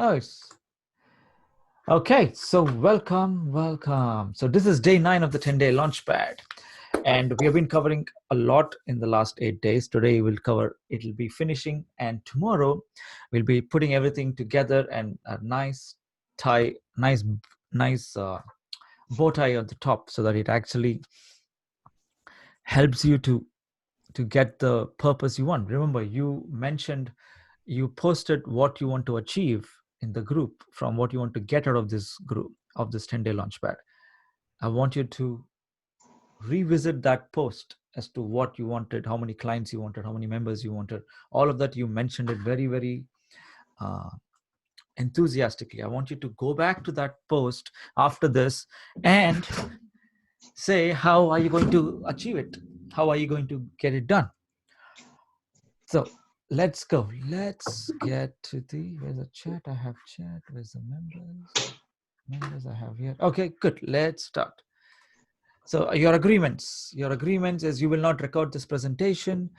Oh, okay. So welcome. So this is day 9 of the 10-day Launchpad. And we have been covering a lot in the last 8 days. Today it'll be finishing. And tomorrow we'll be putting everything together and a nice tie, nice bow tie on the top so that it actually helps you to get the purpose you want. Remember, you posted what you want to achieve in the group from what you want to get out of this group of this 10-day Launchpad. I want you to revisit that post as to what you wanted, how many clients you wanted, how many members you wanted. All of that, you mentioned it very, very uh, enthusiastically. I want you to go back to that post after this and say, how are you going to achieve it? How are you going to get it done? So let's go. Let's get to where's the chat? I have chat. Where's the members? Members I have here. Okay, good. Let's start. So your agreements is you will not record this presentation.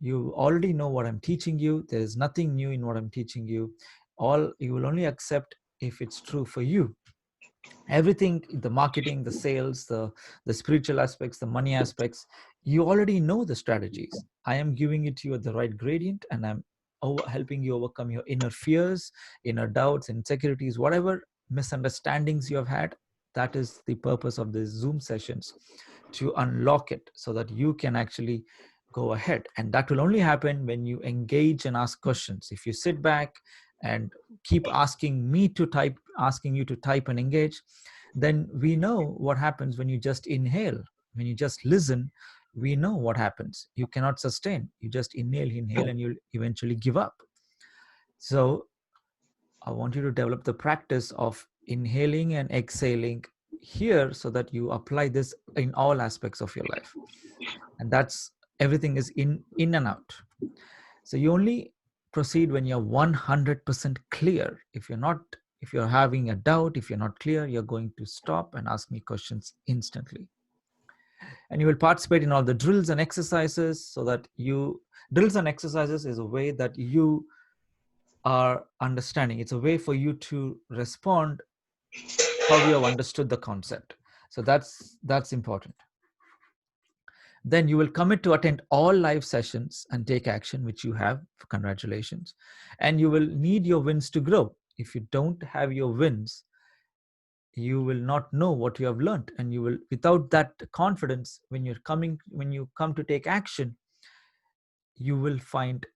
You already know what I'm teaching you. There is nothing new in what I'm teaching you. All you will only accept if it's true for you. Everything, the marketing, the sales, the spiritual aspects, the money aspects, you already know the strategies. I am giving it to you at the right gradient, and I'm helping you overcome your inner fears, inner doubts, insecurities, whatever misunderstandings you have had. That is the purpose of these Zoom sessions, to unlock it so that you can actually go ahead. And that will only happen when you engage and ask questions. If you sit back and keep asking you to type and engage, then we know what happens when you just inhale. When you just listen, we know what happens. You cannot sustain. You just inhale, and you'll eventually give up. So I want you to develop the practice of inhaling and exhaling here so that you apply this in all aspects of your life. And that's everything is in and out. So you only proceed when you're 100% clear. If you're having a doubt, if you're not clear, you're going to stop and ask me questions instantly. And you will participate in all the drills and exercises so that drills and exercises is a way that you are understanding. It's a way for you to respond how you have understood the concept. So that's important. Then you will commit to attend all live sessions and take action, which you have. Congratulations. And you will need your wins to grow. If you don't have your wins, you will not know what you have learned. And you will, without that confidence, when you come to take action, you will find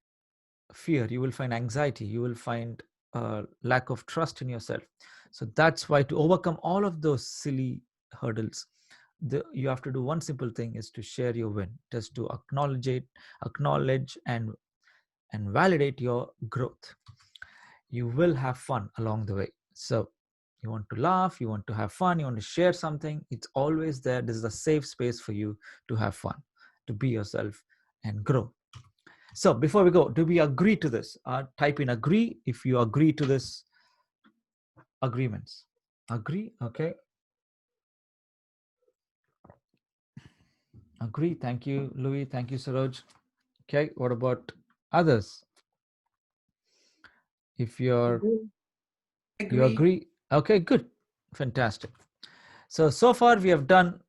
fear, you will find anxiety, you will find lack of trust in yourself. So that's why, to overcome all of those silly hurdles, you have to do one simple thing, is to share your win, just to acknowledge and validate your growth. You will have fun along the way. So you want to laugh, you want to have fun, you want to share something, it's always there. This is a safe space for you to have fun, to be yourself and grow. So before we go, do we agree to this? Type in agree if you agree to this agreements. Agree, okay. Agree, thank you, Louis. Thank you, Saroj. Okay, what about others? If you agree, okay, good, fantastic. So far we have done,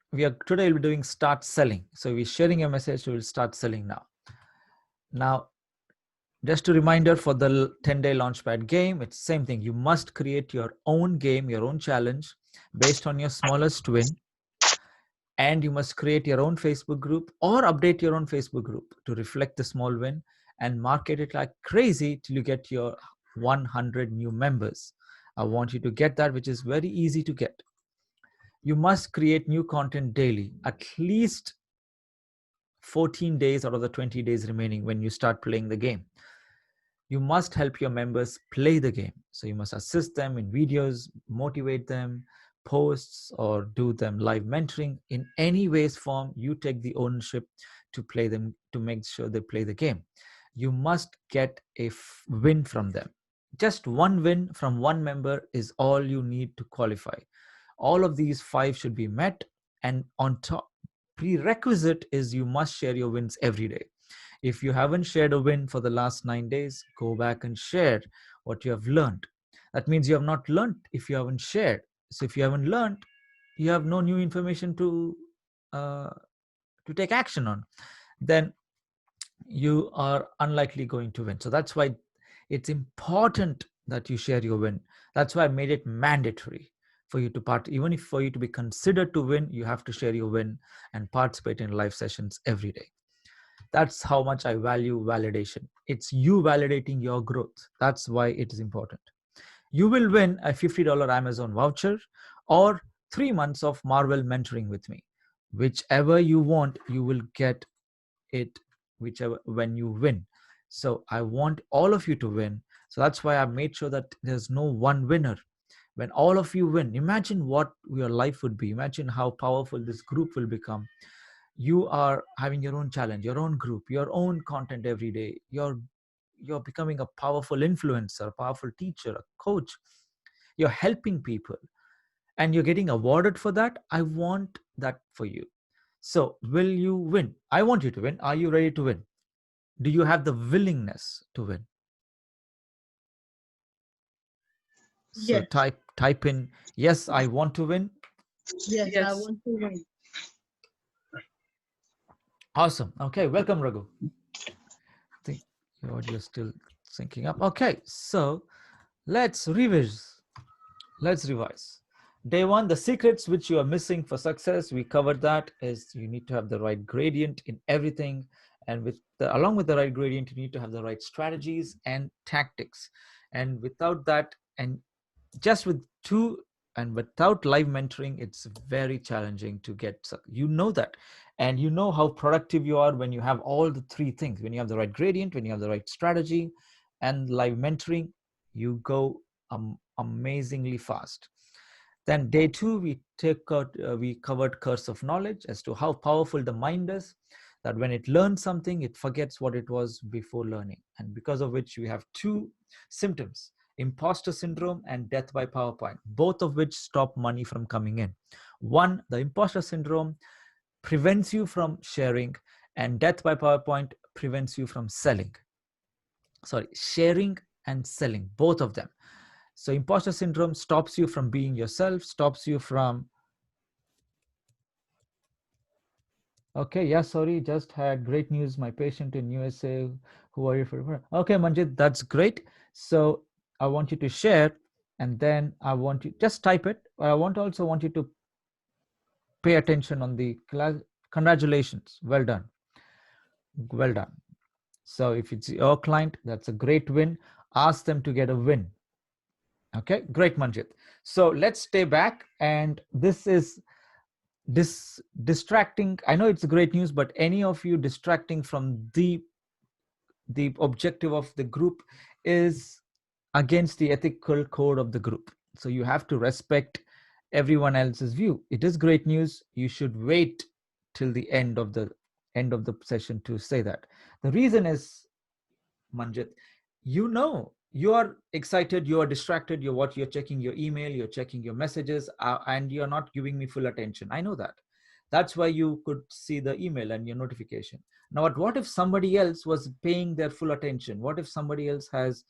today we'll be doing start selling. So we're sharing a message, we will start selling now. Now, just a reminder for the 10-day Launchpad game, it's the same thing. You must create your own game, your own challenge based on your smallest win. And you must create your own Facebook group or update your own Facebook group to reflect the small win and market it like crazy till you get your 100 new members. I want you to get that, which is very easy to get. You must create new content daily, at least 14 days out of the 20 days remaining when you start playing the game. You must help your members play the game. So you must assist them in videos, motivate them, posts, or do them live mentoring. In any ways form, you take the ownership to play them, to make sure they play the game. You must get a win from them. Just one win from one member is all you need to qualify. All of these 5 should be met, and on top, prerequisite is you must share your wins every day. If you haven't shared a win for the last 9 days, go back and share what you have learned. That means you have not learned if you haven't shared. So if you haven't learned, you have no new information uh, to take action on. Then you are unlikely going to win. So that's why it's important that you share your win. That's why I made it mandatory for you to part. Even if for you to be considered to win, you have to share your win and participate in live sessions every day. That's how much I value validation. It's you validating your growth. That's why it is important. You will win a $50 Amazon voucher or 3 months of Marvel mentoring with me. Whichever you want, you will get it whichever when you win. So I want all of you to win. So that's why I made sure that there's no one winner. When all of you win, imagine what your life would be. Imagine how powerful this group will become. You are having your own challenge, your own group, your own content every day. You're becoming a powerful influencer, a powerful teacher, a coach. You're helping people and you're getting awarded for that. I want that for you. So will you win? I want you to win. Are you ready to win? Do you have the willingness to win? So Yes. type in, yes, I want to win. Yes, I Yes. want to win. Awesome. Okay, welcome, Raghu. I think your audio is still syncing up. Okay, so let's revise. Let's revise. Day one, the secrets which you are missing for success. We covered that is you need to have the right gradient in everything. And along with the right gradient, you need to have the right strategies and tactics. And without that, and just with two and without live mentoring, it's very challenging to get, you know that. And you know how productive you are when you have all the three things. When you have the right gradient, when you have the right strategy and live mentoring, you go amazingly fast. Then day two, we covered curse of knowledge as to how powerful the mind is, that when it learns something, it forgets what it was before learning. And because of which we have two symptoms: imposter syndrome and death by PowerPoint, both of which stop money from coming in. One, the imposter syndrome prevents you from sharing, and death by PowerPoint prevents you from selling. Sorry, sharing and selling, both of them. So imposter syndrome stops you from being yourself, stops you from, okay, yeah, sorry, just had great news. My patient in USA, who are you for? Okay, Manjit, that's great. So I want you to share, and then I want you just type it. I also want you to pay attention on the class. Congratulations, well done, well done. So if it's your client, that's a great win. Ask them to get a win. Okay, great, Manjit. So let's stay back, and this is distracting. I know it's great news, but any of you distracting from the objective of the group is against the ethical code of the group. So you have to respect everyone else's view. It is great news. You should wait till the end of the session to say that. The reason is, Manjit, you are excited, you are distracted, you're checking your email, you're checking your messages, and you're not giving me full attention. I know that. That's why you could see the email and your notification. Now, what if somebody else was paying their full attention? What if somebody else has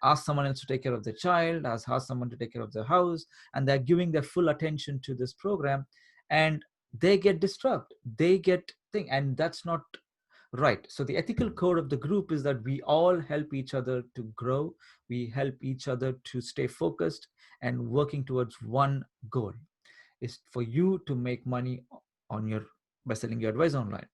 asked someone else to take care of their child, has asked someone to take care of their house, and they're giving their full attention to this program, and they get disturbed, they get thing, and that's not right. So the ethical code of the group is that we all help each other to grow. We help each other to stay focused and working towards one goal, is for you to make money on your by selling your advice online.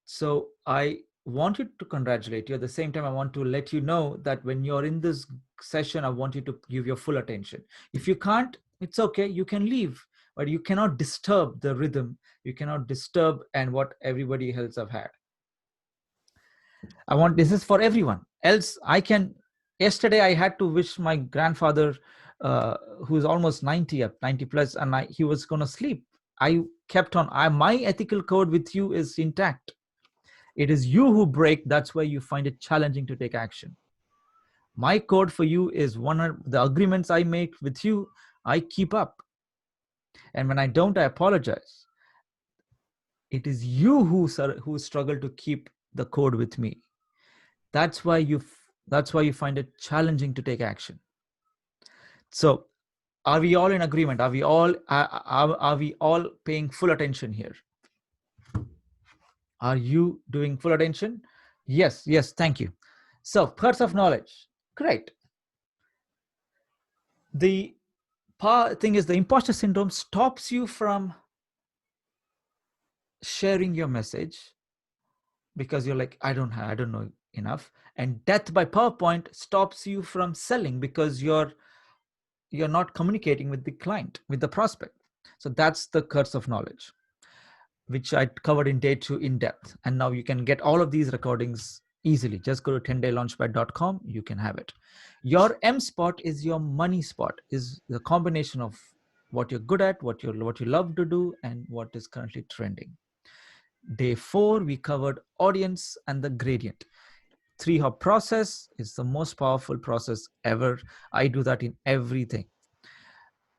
So I want you to congratulate you. At the same time, I want to let you know that when you're in this session, I want you to give your full attention. If you can't, it's okay. You can leave, but you cannot disturb the rhythm. You cannot disturb and what everybody else have had. I want this is for everyone. Else, I can. Yesterday, I had to wish my grandfather, who is almost 90, up 90 plus, and he was going to sleep. I kept on. My ethical code with you is intact. It is you who break. That's why you find it challenging to take action. My code for you is the agreements I make with you, I keep up. And when I don't, I apologize. It is you who struggle to keep the code with me. That's why you find it challenging to take action. So are we all in agreement? Are we all paying full attention here? Are you doing full attention? Yes, yes, thank you. So, parts of knowledge. Great. The thing is, the imposter syndrome stops you from sharing your message because you're like, I don't know enough. And death by PowerPoint stops you from selling because you're not communicating with the client, with the prospect. So that's the curse of knowledge, which I covered in day 2 in depth. And now you can get all of these recordings easily. Just go to 10daylaunchpad.com. You can have it. Your M spot is your money spot, is the combination of what you're good at, what you love to do, and what is currently trending. Day 4, we covered audience and the gradient. 3-hop process is the most powerful process ever. I do that in everything.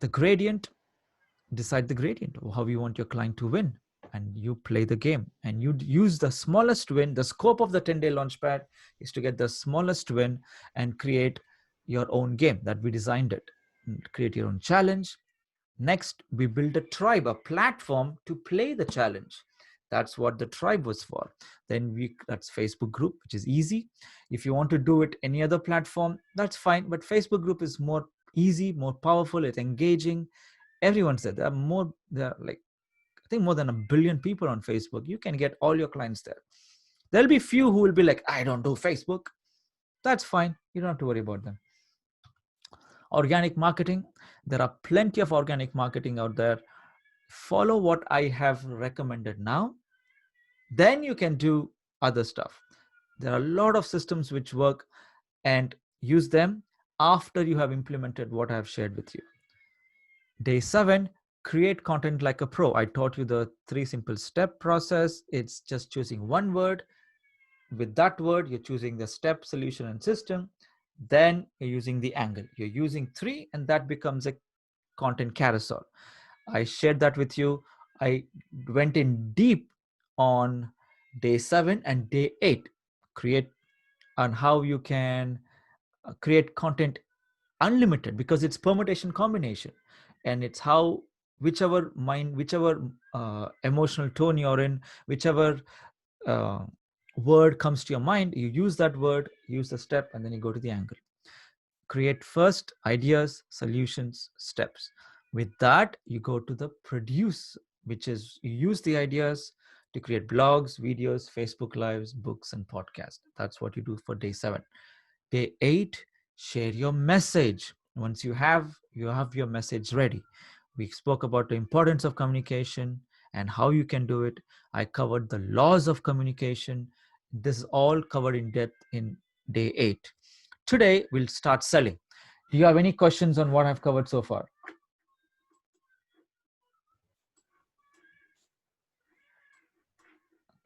The gradient, decide the gradient, how you want your client to win, and you play the game, and you use the smallest win. The scope of the 10-day launchpad is to get the smallest win and create your own game that we designed it. Create your own challenge. Next, we build a tribe, a platform to play the challenge. That's what the tribe was for. Then that's Facebook group, which is easy. If you want to do it any other platform, that's fine, but Facebook group is more easy, more powerful, it's engaging. Everyone's there. There are like, I think more than 1 billion people on Facebook. You can get all your clients there. There'll be few who will be like, I don't do Facebook. That's fine. You don't have to worry about them. Organic marketing. There are plenty of organic marketing out there. Follow what I have recommended now. Then you can do other stuff. There are a lot of systems which work, and use them after you have implemented what I have shared with you. Day 7, create content like a pro. I taught you the 3 simple step process. It's just choosing one word. With that word, you're choosing the step, solution, and system. Then you're using the angle. You're using 3, and that becomes a content carousel. I shared that with you. I went in deep on day 7 and day 8. Create on how you can create content unlimited, because it's permutation combination, and it's how whichever emotional tone you're in, whichever uh, word comes to your mind, you use that word, use the step, and then you go to the angle. Create first ideas, solutions, steps. With that, you go to the produce, which is you use the ideas to create blogs, videos, Facebook lives, books, and podcasts. That's what you do for day 7. Day 8, share your message. Once you have your message ready. We spoke about the importance of communication and how you can do it. I covered the laws of communication. This is all covered in depth in day 8. Today, we'll start selling. Do you have any questions on what I've covered so far?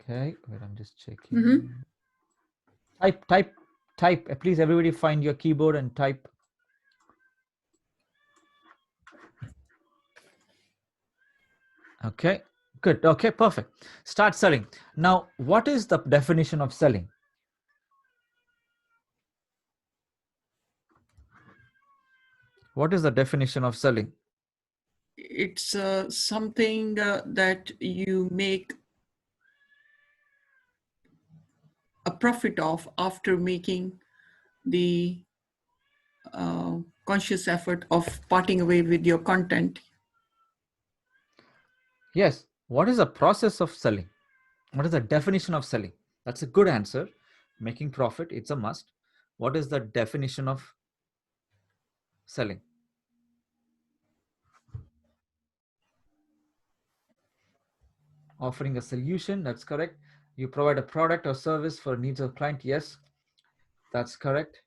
Okay, wait, I'm just checking. Mm-hmm. Type. Please, everybody find your keyboard and type. Okay, good. Okay, perfect. Start selling. Now, what is the definition of selling? What is the definition of selling? It's something that you make a profit of after making the conscious effort of parting away with your content. Yes. What is the process of selling? What is the definition of selling? That's a good answer. Making profit, it's a must. What is the definition of selling? Offering a solution, that's correct. You provide a product or service for needs of client, yes, that's correct.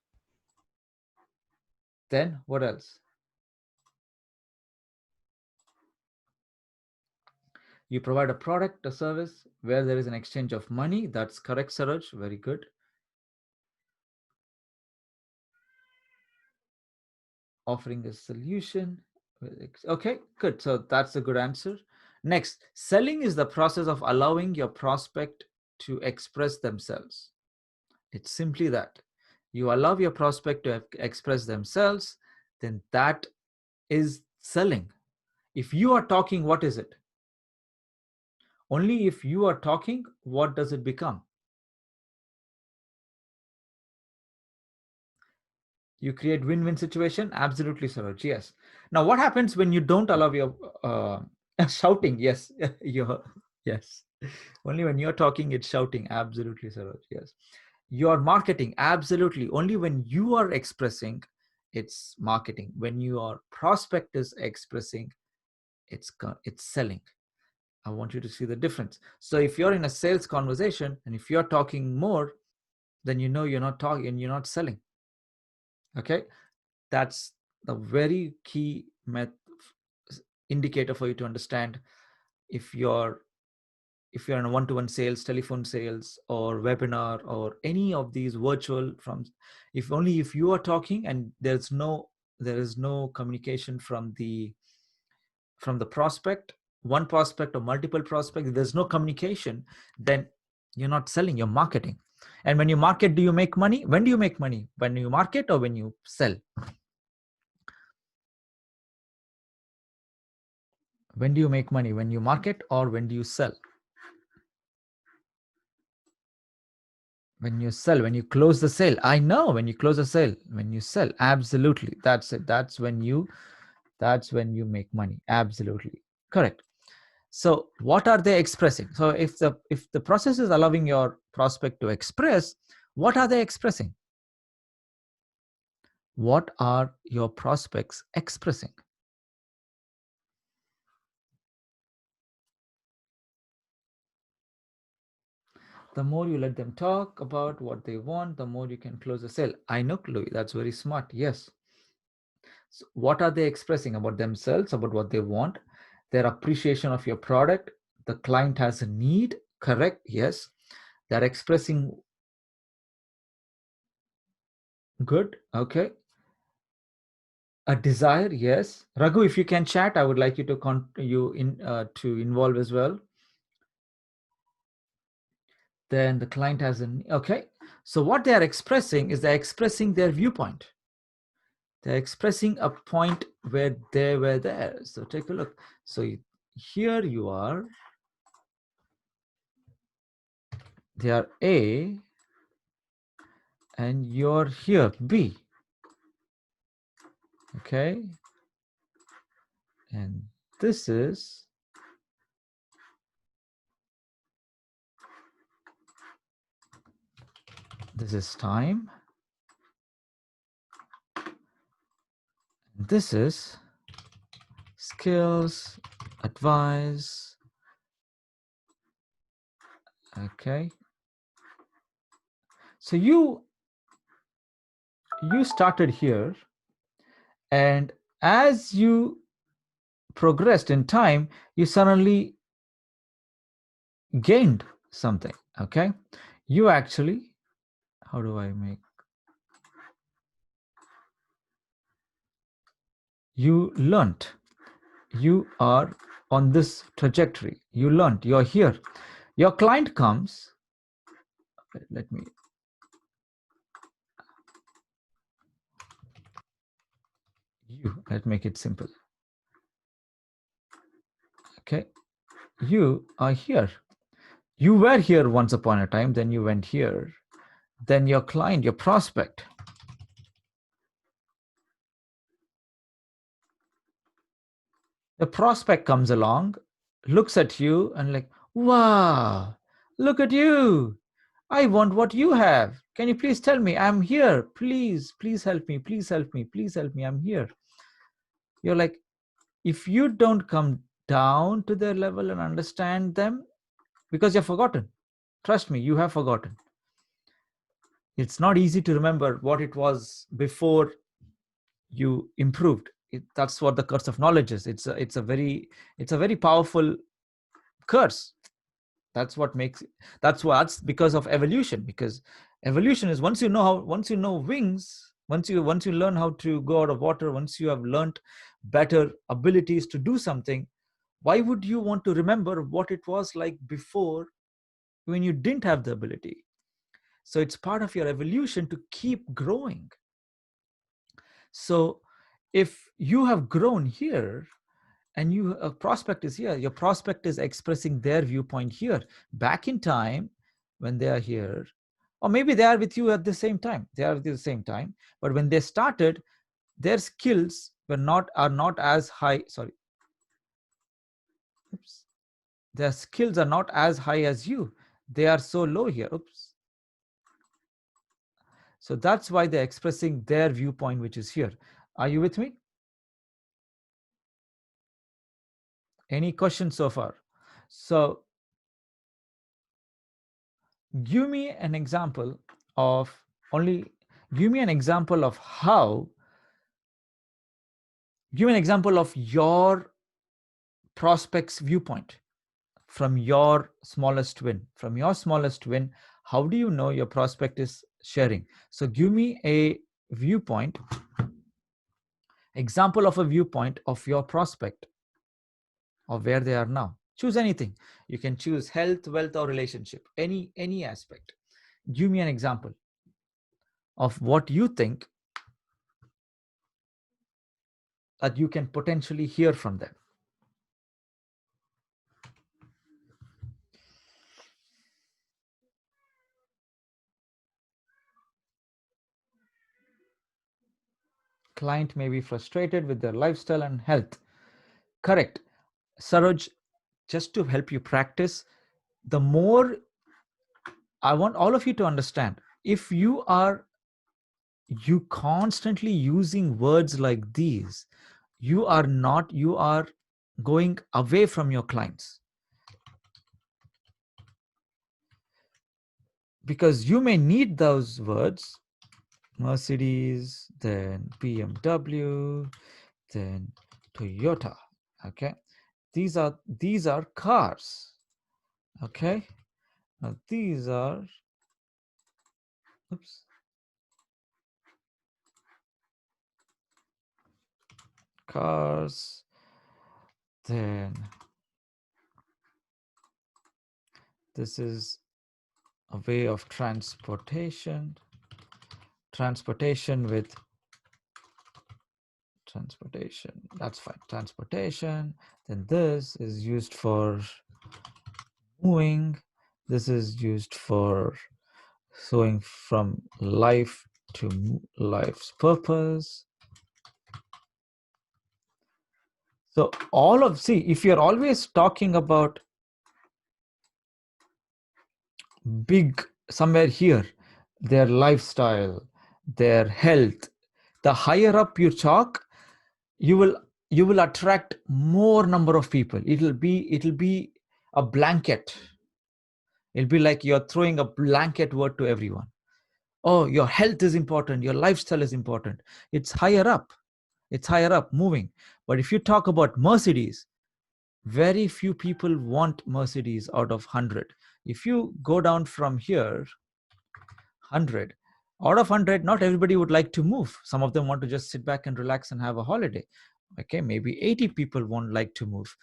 Then what else? You provide a product or service where there is an exchange of money, that's correct, Saroj, very good. Offering a solution, okay, good, so that's a good answer. Next, selling is the process of allowing your prospect to express themselves. It's simply that. You allow your prospect to express themselves. then that is selling. If you are talking, what is it? Only if you are talking, what does it become? You create win-win situation. Absolutely, Saroj. Yes. Now, what happens when you don't allow your shouting? Yes, yes. Only when you're talking, it's shouting. Absolutely, Saroj. Yes. Your marketing. Absolutely. Only when you are expressing, it's marketing. When your prospect is expressing, it's selling. I want you to see the difference. So if you're in a sales conversation and if you're talking more, then you know you're not talking and you're not selling. Okay. That's the very key indicator for you to understand if you're in a one-to-one sales, telephone sales, or webinar, or any of these virtual from, if you are talking and there is no communication from the prospect, one prospect or multiple prospects, there's no communication, then you're not selling, you're marketing. And when you market, do you make money? When do you make money? When you market or when you sell? When do you make money? When you market or when do you sell? When you sell, when you close the sale. I know, when you close a sale, when you sell. Absolutely. That's it. That's when you make money. Absolutely. Correct. So what are they expressing? So if the process is allowing your prospect to express, what are they expressing? What are your prospects expressing? The more you let them talk about what they want, the more you can close the sale. I know, Chloe, that's very smart. Yes. So what are they expressing about themselves, about what they want, their appreciation of your product? The client has a need, correct? Yes. They're expressing good. Okay. A desire, yes. Raghu, if you can chat, I would like you to to involve as well. Then the client has an okay. So what they are expressing is they're expressing their viewpoint. They're expressing a point where they were there. So take a look. So here you are. They are A, and you're here B. Okay, and this is time. This is skills, advice. Okay, so you started here, and as you progressed in time, you suddenly gained something. Okay, you actually, how do I make, you learned, you are on this trajectory, you learned, you're here, your client comes, let me, let's make it simple. Okay, you are here, you were here once upon a time, then you went here, then your client, your prospect, the prospect comes along, looks at you and like, wow, look at you, I want what you have, can you please tell me, I'm here, please help me, please help me, please help me, I'm here. You're like, if you don't come down to their level and understand them, because you've forgotten, trust me, you have forgotten. It's not easy to remember what it was before you improved. That's what the curse of knowledge is. It's a very powerful curse. That's what makes it, that's because of evolution. Because evolution is, once you know wings, once you learn how to go out of water, once you have learned better abilities to do something, why would you want to remember what it was like before, when you didn't have the ability? So it's part of your evolution to keep growing. So If you have grown here and you a prospect is here, your prospect is expressing their viewpoint here back in time when they are here, or maybe they are with you at the same time, they are at the same time, but when they started, their skills are not as high, sorry, oops, their skills are not as high as you, they are so low here, oops. So that's why they're expressing their viewpoint, which is here. Are you with me? Any questions so far? So give me an example of only give me an example of how give me an example of your prospect's viewpoint from your smallest win. From your smallest win, how do you know your prospect is sharing? So give me a viewpoint, example of a viewpoint of your prospect of where they are now. Choose anything. You can choose health, wealth, or relationship, any aspect. Give me an example of what you think that you can potentially hear from them. Client may be frustrated with their lifestyle and health. Correct. Saroj, just to help you practice, the more I want all of you to understand, if you constantly using words like these, you are going away from your clients, because you may need those words, Mercedes, then BMW, then Toyota. Okay, these are cars. Okay, now these are, oops, cars. Then this is a way of transportation with transportation, that's fine, transportation. Then this is used for moving, this is used for going from life to life's purpose. So see, if you're always talking about big somewhere here, their lifestyle, their health, the higher up you talk, you will attract more number of people. It'll be a blanket. It'll be like you're throwing a blanket word to everyone. Oh, your health is important, your lifestyle is important. It's higher up, moving. But if you talk about Mercedes, very few people want Mercedes out of 100. If you go down from here, 100 out of 100, not everybody would like to move. Some of them want to just sit back and relax and have a holiday. Okay, maybe 80 people won't like to move.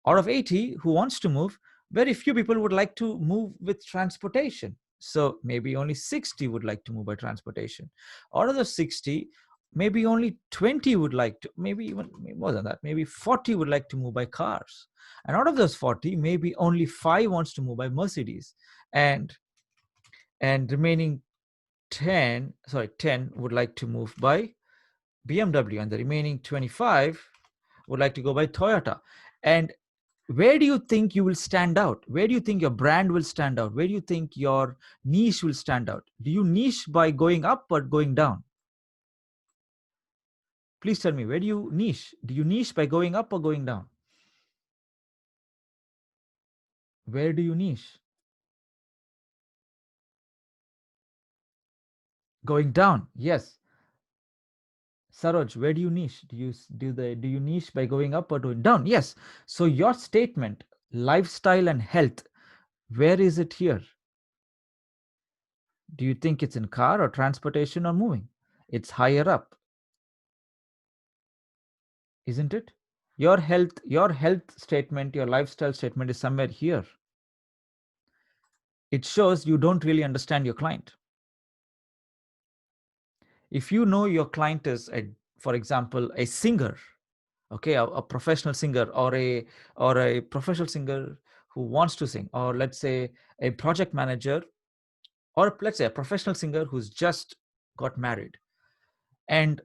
Out of 80 who wants to move, very few people would like to move with transportation. So maybe only 60 would like to move by transportation. Out of the 60, maybe only 20 would like to, maybe even more than that, maybe 40 would like to move by cars. And out of those 40, maybe only 5 wants to move by Mercedes. And remaining 10 would like to move by BMW, and the remaining 25 would like to go by Toyota. And where do you think you will stand out? Where do you think your brand will stand out? Where do you think your niche will stand out? Do you niche by going up or going down? Please tell me, where do you niche? Do you niche by going up or going down? Where do you niche? Going down. Yes. Saroj, where do you niche? Do you niche by going up or going down? Yes. So your statement, lifestyle and health, where is it here? Do you think it's in car or transportation or moving? It's higher up, isn't it? Your health statement, your lifestyle statement is somewhere here. It shows you don't really understand your client. If you know your client is for example, a singer, okay, a professional singer, or a professional singer who wants to sing, or let's say a project manager, or let's say a professional singer who's just got married, and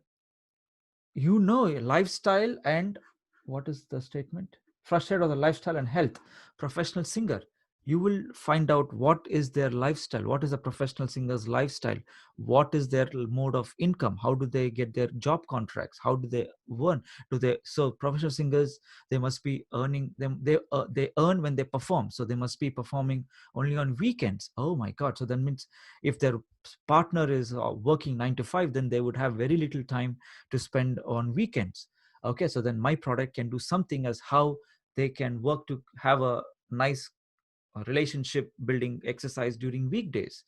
lifestyle and what is the statement, frustrated of the lifestyle and health, professional singer, you will find out what is their lifestyle, what is a professional singer's lifestyle, what is their mode of income, how do they get their job contracts, how do they earn, do they so professional singers, they must be earning them, they earn when they perform, so they must be performing only on weekends. Oh my god, so that means if their partner is working 9 to 5, then they would have very little time to spend on weekends. Okay, so then my product can do something as how they can work to have a nice relationship building exercise during weekdays.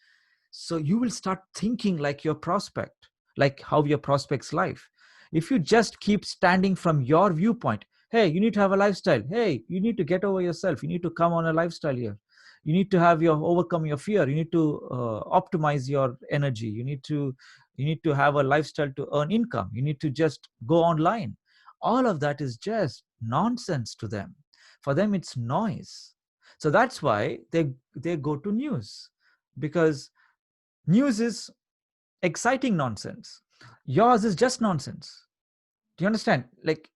So you will start thinking like your prospect, like how your prospect's life. If you just keep standing from your viewpoint, hey, you need to have a lifestyle, hey, you need to get over yourself, you need to come on a lifestyle here, you need to have your overcome your fear, you need to optimize your energy, you need to have a lifestyle to earn income, you need to just go online, all of that is just nonsense to them. For them it's noise. So that's why they go to news, because news is exciting nonsense. Yours is just nonsense. Do you understand? Like,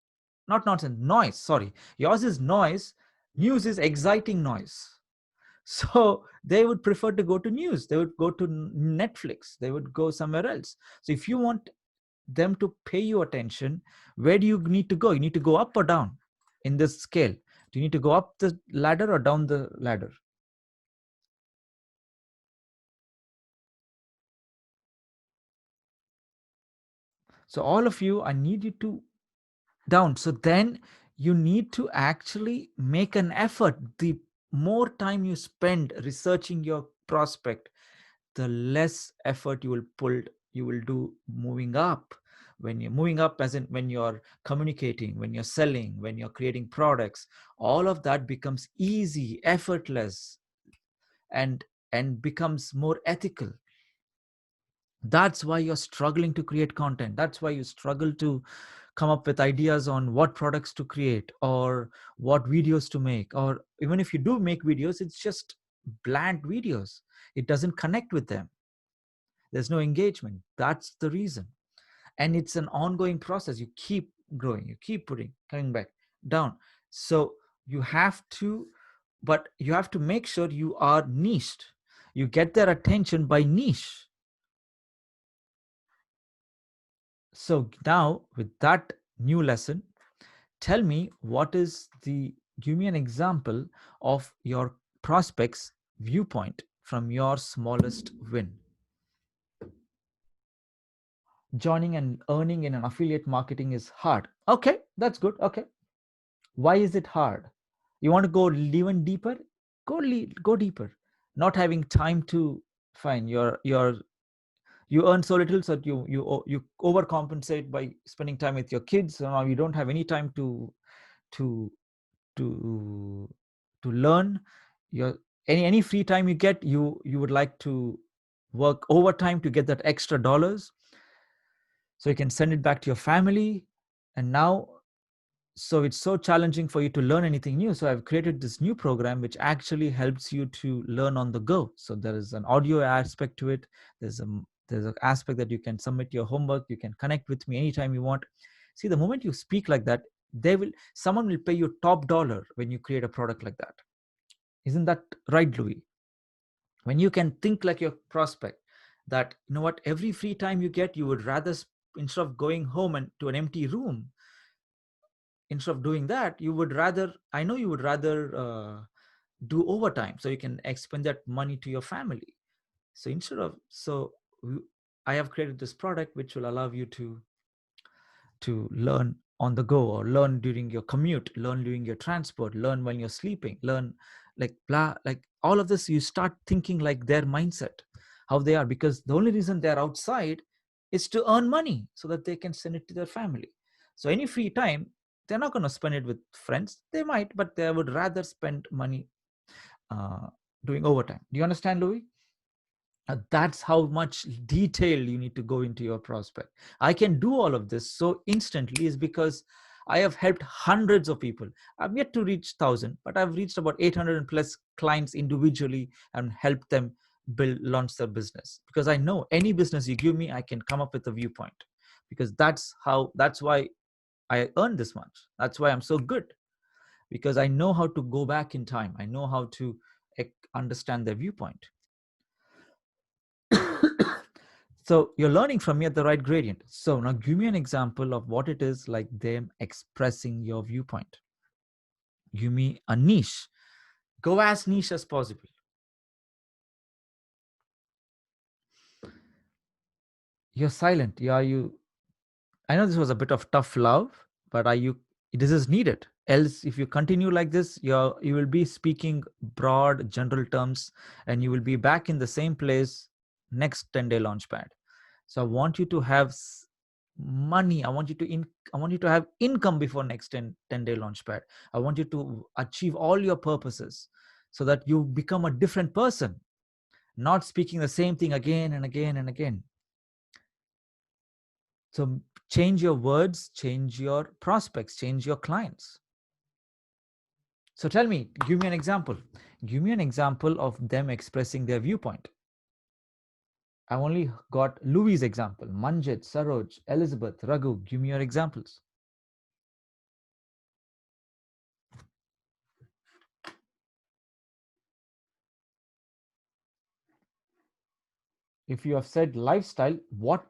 not nonsense, noise. Sorry. Yours is noise. News is exciting noise. So they would prefer to go to news. They would go to Netflix. They would go somewhere else. So if you want them to pay you attention, where do you need to go? You need to go up or down in this scale. Do you need to go up the ladder or down the ladder? So all of you, I need you to down. So then you need to actually make an effort. The more time you spend researching your prospect, the less effort you will do moving up. When you're moving up, as in when you're communicating, when you're selling, when you're creating products, all of that becomes easy, effortless, and becomes more ethical. That's why you're struggling to create content. That's why you struggle to come up with ideas on what products to create or what videos to make. Or even if you do make videos, it's just bland videos, it doesn't connect with them, there's no engagement. That's the reason. And it's an ongoing process. You keep growing, you keep putting coming back down. So you have to, but you have to make sure you are niched, you get their attention by niche. So now, with that new lesson, tell me give me an example of your prospects' viewpoint from your smallest win. Joining and earning in an affiliate marketing is hard. Okay, that's good. Okay. Why is it hard? You want to go even deeper? Go deeper. Not having time to find you earn so little, so you overcompensate by spending time with your kids. So now you don't have any time to to to learn. Your any free time you get, you would like to work overtime to get that extra dollars so you can send it back to your family. And now, so it's so challenging for you to learn anything new, so I've created this new program which actually helps you to learn on the go. So there is an audio aspect to it, there's an aspect that you can submit your homework, you can connect with me anytime you want. See, the moment you speak like that, someone will pay you top dollar when you create a product like that. Isn't that right, Louis? When you can think like your prospect, that you know what, every free time you get, you would rather instead of going home and to an empty room, instead of doing that, you would rather, I know you would rather do overtime so you can expend that money to your family. So instead of, so I have created this product which will allow you to learn on the go, or learn during your commute, learn during your transport, learn when you're sleeping, learn like blah, like all of this. You start thinking like their mindset, how they are, because the only reason they're outside is to earn money so that they can send it to their family. So any free time, they're not going to spend it with friends. They might, but they would rather spend money uh, doing overtime. Do you understand, Louis? That's how much detail you need to go into your prospect. I can do all of this so instantly is because I have helped hundreds of people. I've yet to reach 1,000, but I've reached about 800 plus clients individually and helped them launch their business. Because I know any business you give me, I can come up with a viewpoint. Because that's why I earn this much. That's why I'm so good. Because I know how to go back in time. I know how to understand their viewpoint. So you're learning from me at the right gradient. So now give me an example of what it is like them expressing your viewpoint. Give me a niche. Go as niche as possible. You're silent. Yeah, you. I know this was a bit of tough love, but are you? This is needed. Else, if you continue like this, you will be speaking broad, general terms, and you will be back in the same place next 10-day launchpad. So I want you to have money. I want you to have income before next 10-day launchpad. I want you to achieve all your purposes so that you become a different person, not speaking the same thing again and again and again. So change your words, change your prospects, change your clients. So tell me, give me an example. Give me an example of them expressing their viewpoint. I've only got Louis' example. Manjit, Saroj, Elizabeth, Raghu. Give me your examples. If you have said lifestyle, what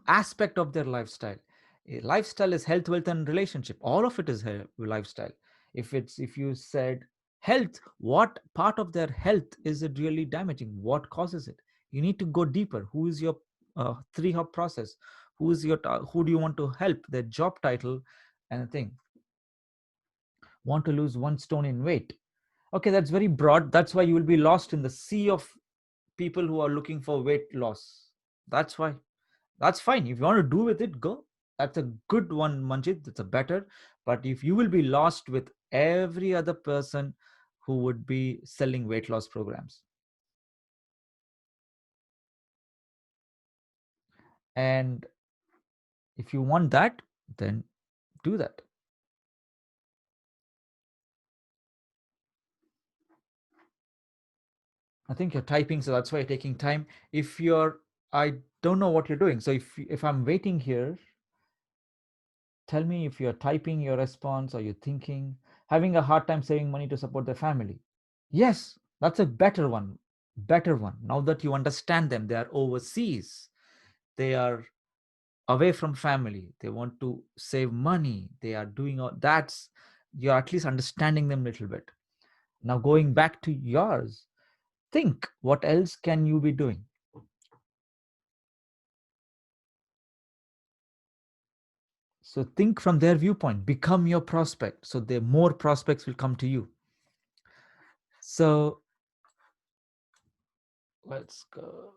aspect of their lifestyle? Lifestyle is health, wealth, and relationship. All of it is lifestyle. If you said health, what part of their health is it really damaging? What causes it? You need to go deeper. Who is your three hop process? Who do you want to help? Their job title and the thing. Want to lose 1 stone in weight? Okay, that's very broad. That's why you will be lost in the sea of people who are looking for weight loss. That's why. That's fine. If you want to do with it, go. That's a good one, Manjit. That's a better. But if you will be lost with every other person who would be selling weight loss programs. And if you want that, then do that. I think you're typing, so that's why you're taking time. I don't know what you're doing. So if I'm waiting here, tell me if you're typing your response or you're thinking, having a hard time saving money to support their family. Yes, that's a better one. Better one. Now that you understand them, they are overseas. They are away from family. They want to save money. They are doing all that's you're at least understanding them a little bit. Now going back to yours, think what else can you be doing? So think from their viewpoint, become your prospect. So the more prospects will come to you. So let's go.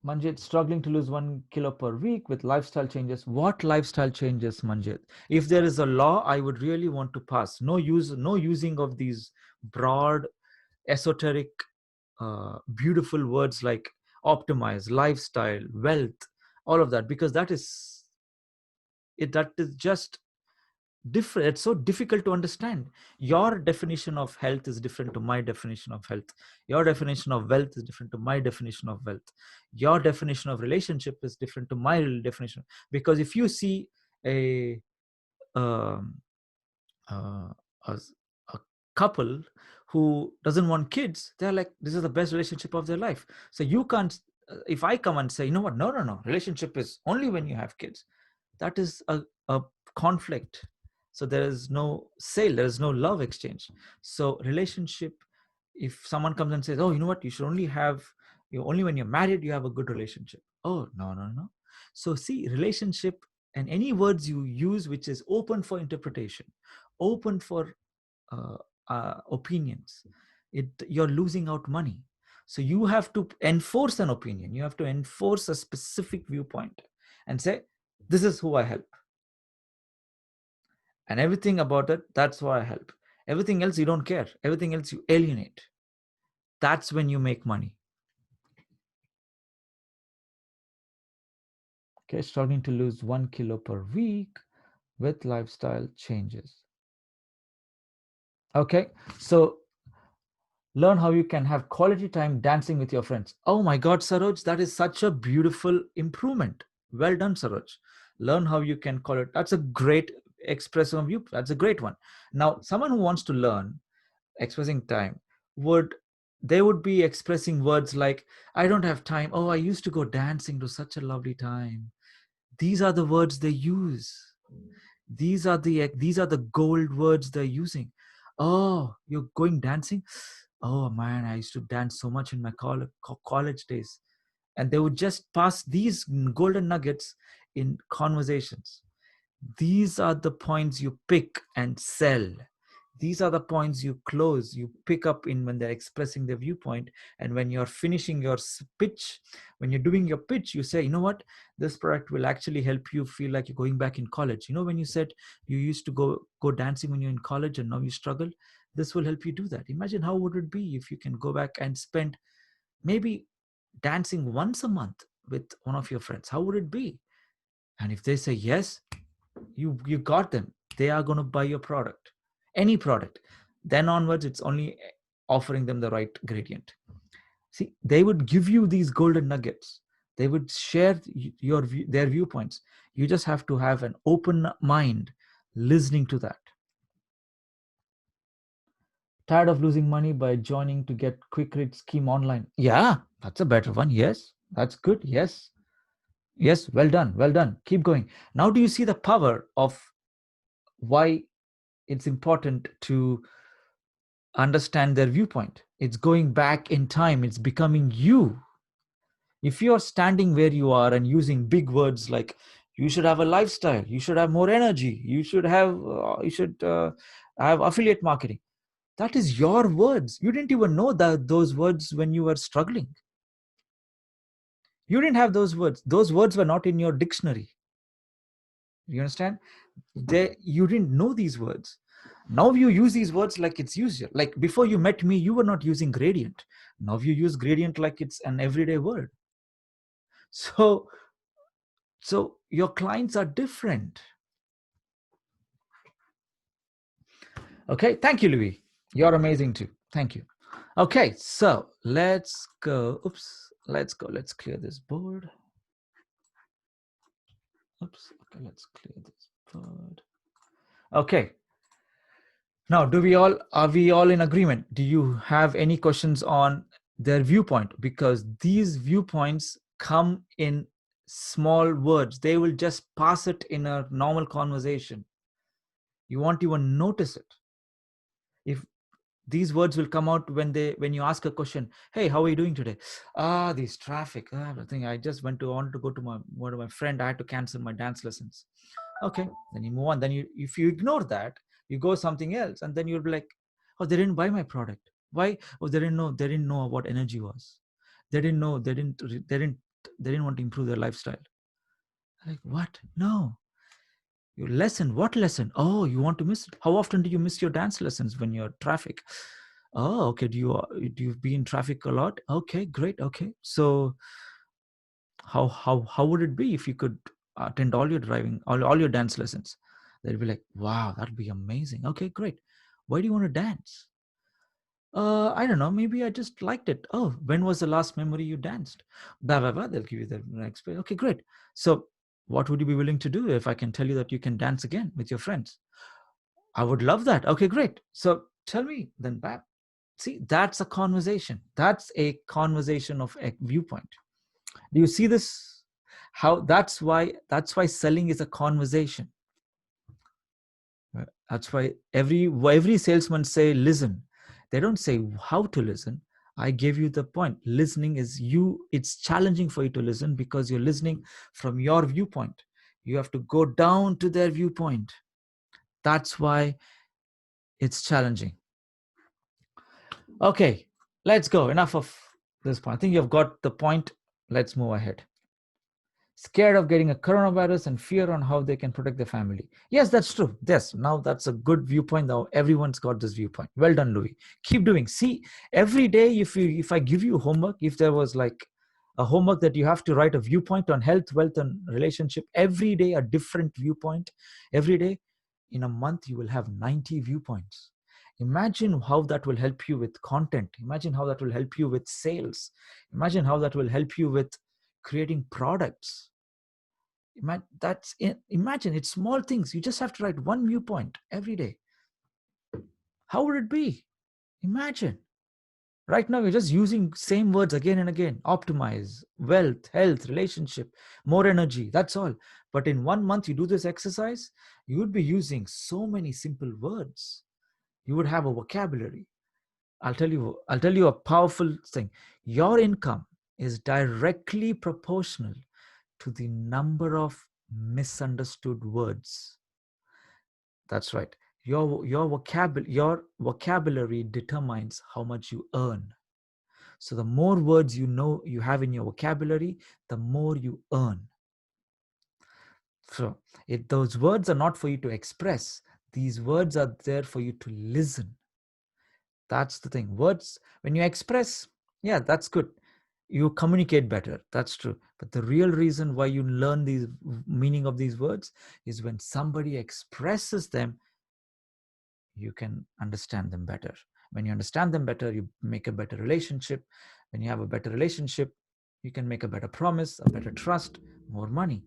Manjit, struggling to lose 1 kilo per week with lifestyle changes. What lifestyle changes, Manjit? If there is a law, I would really want to pass. No using of these broad, esoteric, beautiful words like optimize, lifestyle, wealth, all of that, because that is just different. It's so difficult to understand. Your definition of health is different to my definition of health. Your definition of wealth is different to my definition of wealth. Your definition of relationship is different to my definition. Because if you see a um, uh, a, a couple who doesn't want kids, they're like, this is the best relationship of their life. So you can't, if I come and say, you know what, no, relationship is only when you have kids, that is a conflict. So there is no sale, there is no love exchange. So relationship, if someone comes and says, oh, you know what, you should only have, only when you're married you have a good relationship. Oh, no. So see, relationship and any words you use which is open for interpretation, open for uh, opinions, you're losing out money. So you have to enforce an opinion, you have to enforce a specific viewpoint and say, this is who I help, and everything about it, that's why I help. Everything else you don't care, everything else you alienate. That's when you make money. Okay, struggling to lose 1 kilo per week with lifestyle changes. Okay, so learn how you can have quality time dancing with your friends. Oh my God, Saroj, that is such a beautiful improvement. Well done, Saroj. Learn how you can call it. That's a great expression of you. That's a great one. Now, someone who wants to learn expressing time would they would be expressing words like, I don't have time. Oh, I used to go dancing to such a lovely time. These are the words they use. These are the gold words they're using. Oh, you're going dancing? Oh man, I used to dance so much in my college days. And they would just pass these golden nuggets in conversations. These are the points you pick and sell. These are the points you close, you pick up in when they're expressing their viewpoint. And when you're finishing your pitch, when you're doing your pitch, you say, you know what, this product will actually help you feel like you're going back in college. You know, when you said you used to go dancing when you're in college and now you struggle, this will help you do that. Imagine how would it be if you can go back and spend maybe dancing once a month with one of your friends. How would it be? And if they say yes, you got them. They are going to buy your product, any product. Then onwards, it's only offering them the right gradient. See, they would give you these golden nuggets. They would share their viewpoints. You just have to have an open mind listening to that. Tired of losing money by joining to get quick rate scheme online? Yeah, that's a better one. Yes, that's good. Yes, yes, well done, well done. Keep going. Now, do you see the power of why it's important to understand their viewpoint? It's going back in time, it's becoming you. If you're standing where you are and using big words like you should have a lifestyle, you should have more energy, you should have affiliate marketing, that is your words. You didn't even know that those words when you were struggling. You didn't have those words were not in your dictionary. You understand? You didn't know these words. Now you use these words like it's usual. Like before you met me, you were not using gradient. Now you use gradient like it's an everyday word. So your clients are different. Okay, thank you, Louis. You're amazing too. Thank you. Okay, so let's go. Oops, let's go. Let's clear this board. Oops. Okay, let's clear this board. Okay. Now, are we all in agreement? Do you have any questions on their viewpoint? Because these viewpoints come in small words. They will just pass it in a normal conversation. You won't even notice it. If these words will come out when you ask a question, hey, how are you doing today? This traffic. I think I just wanted to go to one of my friend. I had to cancel my dance lessons. Okay, then you move on. Then if you ignore that, you go something else, and then you'll be like, oh, they didn't buy my product. Why? Oh, they didn't know what energy was. They didn't know. They didn't want to improve their lifestyle. Like, what? No. Your lesson. What lesson? Oh, you want to miss it? How often do you miss your dance lessons when you're traffic? Oh, okay. Do you be in traffic a lot? Okay, great. Okay, so how would it be if you could attend all your driving, all your dance lessons? They'd be like, wow, that'd be amazing. Okay, great. Why do you want to dance? I don't know. Maybe I just liked it. Oh, when was the last memory you danced? Blah blah blah. They'll give you the next page. Okay, great. So, what would you be willing to do if I can tell you that you can dance again with your friends? I would love that. Okay, great. So tell me then, Bab. See, that's a conversation. That's a conversation of a viewpoint. Do you see this? How that's why selling is a conversation. That's why every salesman say listen. They don't say how to listen. I gave you the point. Listening is it's challenging for you to listen because you're listening from your viewpoint. You have to go down to their viewpoint. That's why it's challenging. Okay, let's go. Enough of this point. I think you've got the point. Let's move ahead. Scared of getting a coronavirus and fear on how they can protect their family. Yes, that's true. Yes, now that's a good viewpoint. Now everyone's got this viewpoint. Well done, Louis. Keep doing. See, every day if I give you homework, if there was like a homework that you have to write a viewpoint on health, wealth, and relationship every day, a different viewpoint every day. In a month, you will have 90 viewpoints. Imagine how that will help you with content. Imagine how that will help you with sales. Imagine how that will help you with creating products. Imagine it's small things. You just have to write one viewpoint every day. How would it be? Imagine. Right now, we're just using same words again and again. Optimize, wealth, health, relationship, more energy. That's all. But in 1 month, you do this exercise, you would be using so many simple words. You would have a vocabulary. I'll tell you a powerful thing. Your income is directly proportional to the number of misunderstood words. That's right. Your vocabulary determines how much you earn. So the more words you have in your vocabulary, the more you earn. So those words are not for you to express. These words are there for you to listen. That's the thing. Words, when you express, yeah, that's good. You communicate better. That's true. But the real reason why you learn the meaning of these words is when somebody expresses them, you can understand them better. When you understand them better, you make a better relationship. When you have a better relationship, you can make a better promise, a better trust, more money.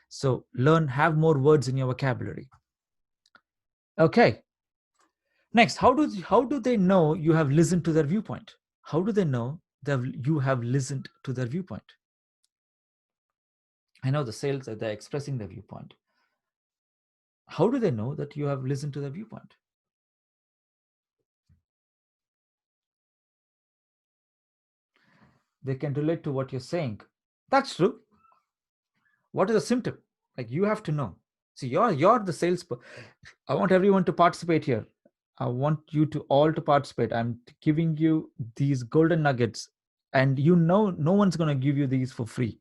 So have more words in your vocabulary. Okay. Next, how do they know you have listened to their viewpoint? How do they know that you have listened to their viewpoint? I know the sales that they're expressing their viewpoint. How do they know that you have listened to their viewpoint? They can relate to what you're saying. That's true. What is a symptom? Like, you have to know. See, you're the salesperson. I want everyone to participate here. I want you to all to participate. I'm giving you these golden nuggets, and no one's going to give you these for free.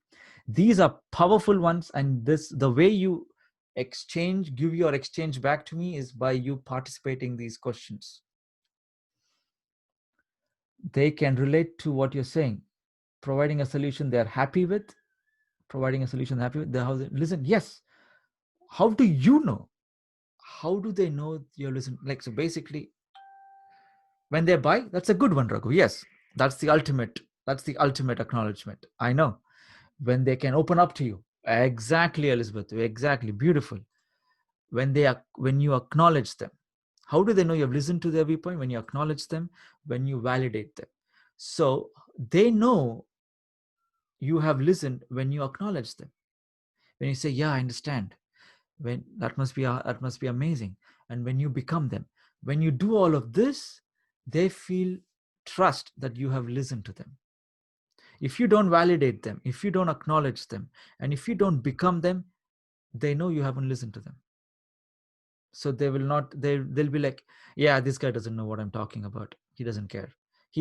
These are powerful ones, and the way you give your exchange back to me is by you participating these questions. They can relate to what you're saying, providing a solution they're happy with, listen, yes. How do you know? How do they know you're listening? Like, so basically, when they buy, that's a good one, Raghu. Yes, that's the ultimate acknowledgement. I know. When they can open up to you. Exactly, Elizabeth. Exactly. Beautiful. When you acknowledge them. How do they know you've listened to their viewpoint? When you acknowledge them, when you validate them. So they know you have listened when you acknowledge them. When you say, yeah, I understand. When that must be amazing. And when you become them, when you do all of this, they feel trust that you have listened to them. If you don't validate them, if you don't acknowledge them, and if you don't become them, they know you haven't listened to them. So they'll be like, yeah, this guy doesn't know what I'm talking about. He doesn't care.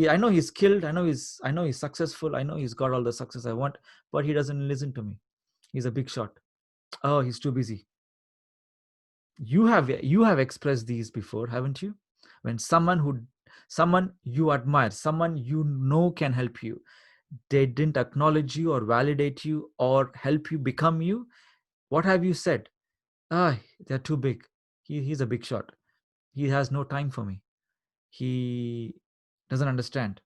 I know he's skilled, I know he's successful, I know he's got all the success I want, but he doesn't listen to me. He's a big shot. Oh, he's too busy. You have expressed these before, haven't you? When someone you admire, someone you know can help you, they didn't acknowledge you or validate you or help you become you, what have you said? They're too big. He's a big shot. He has no time for me. He doesn't understand.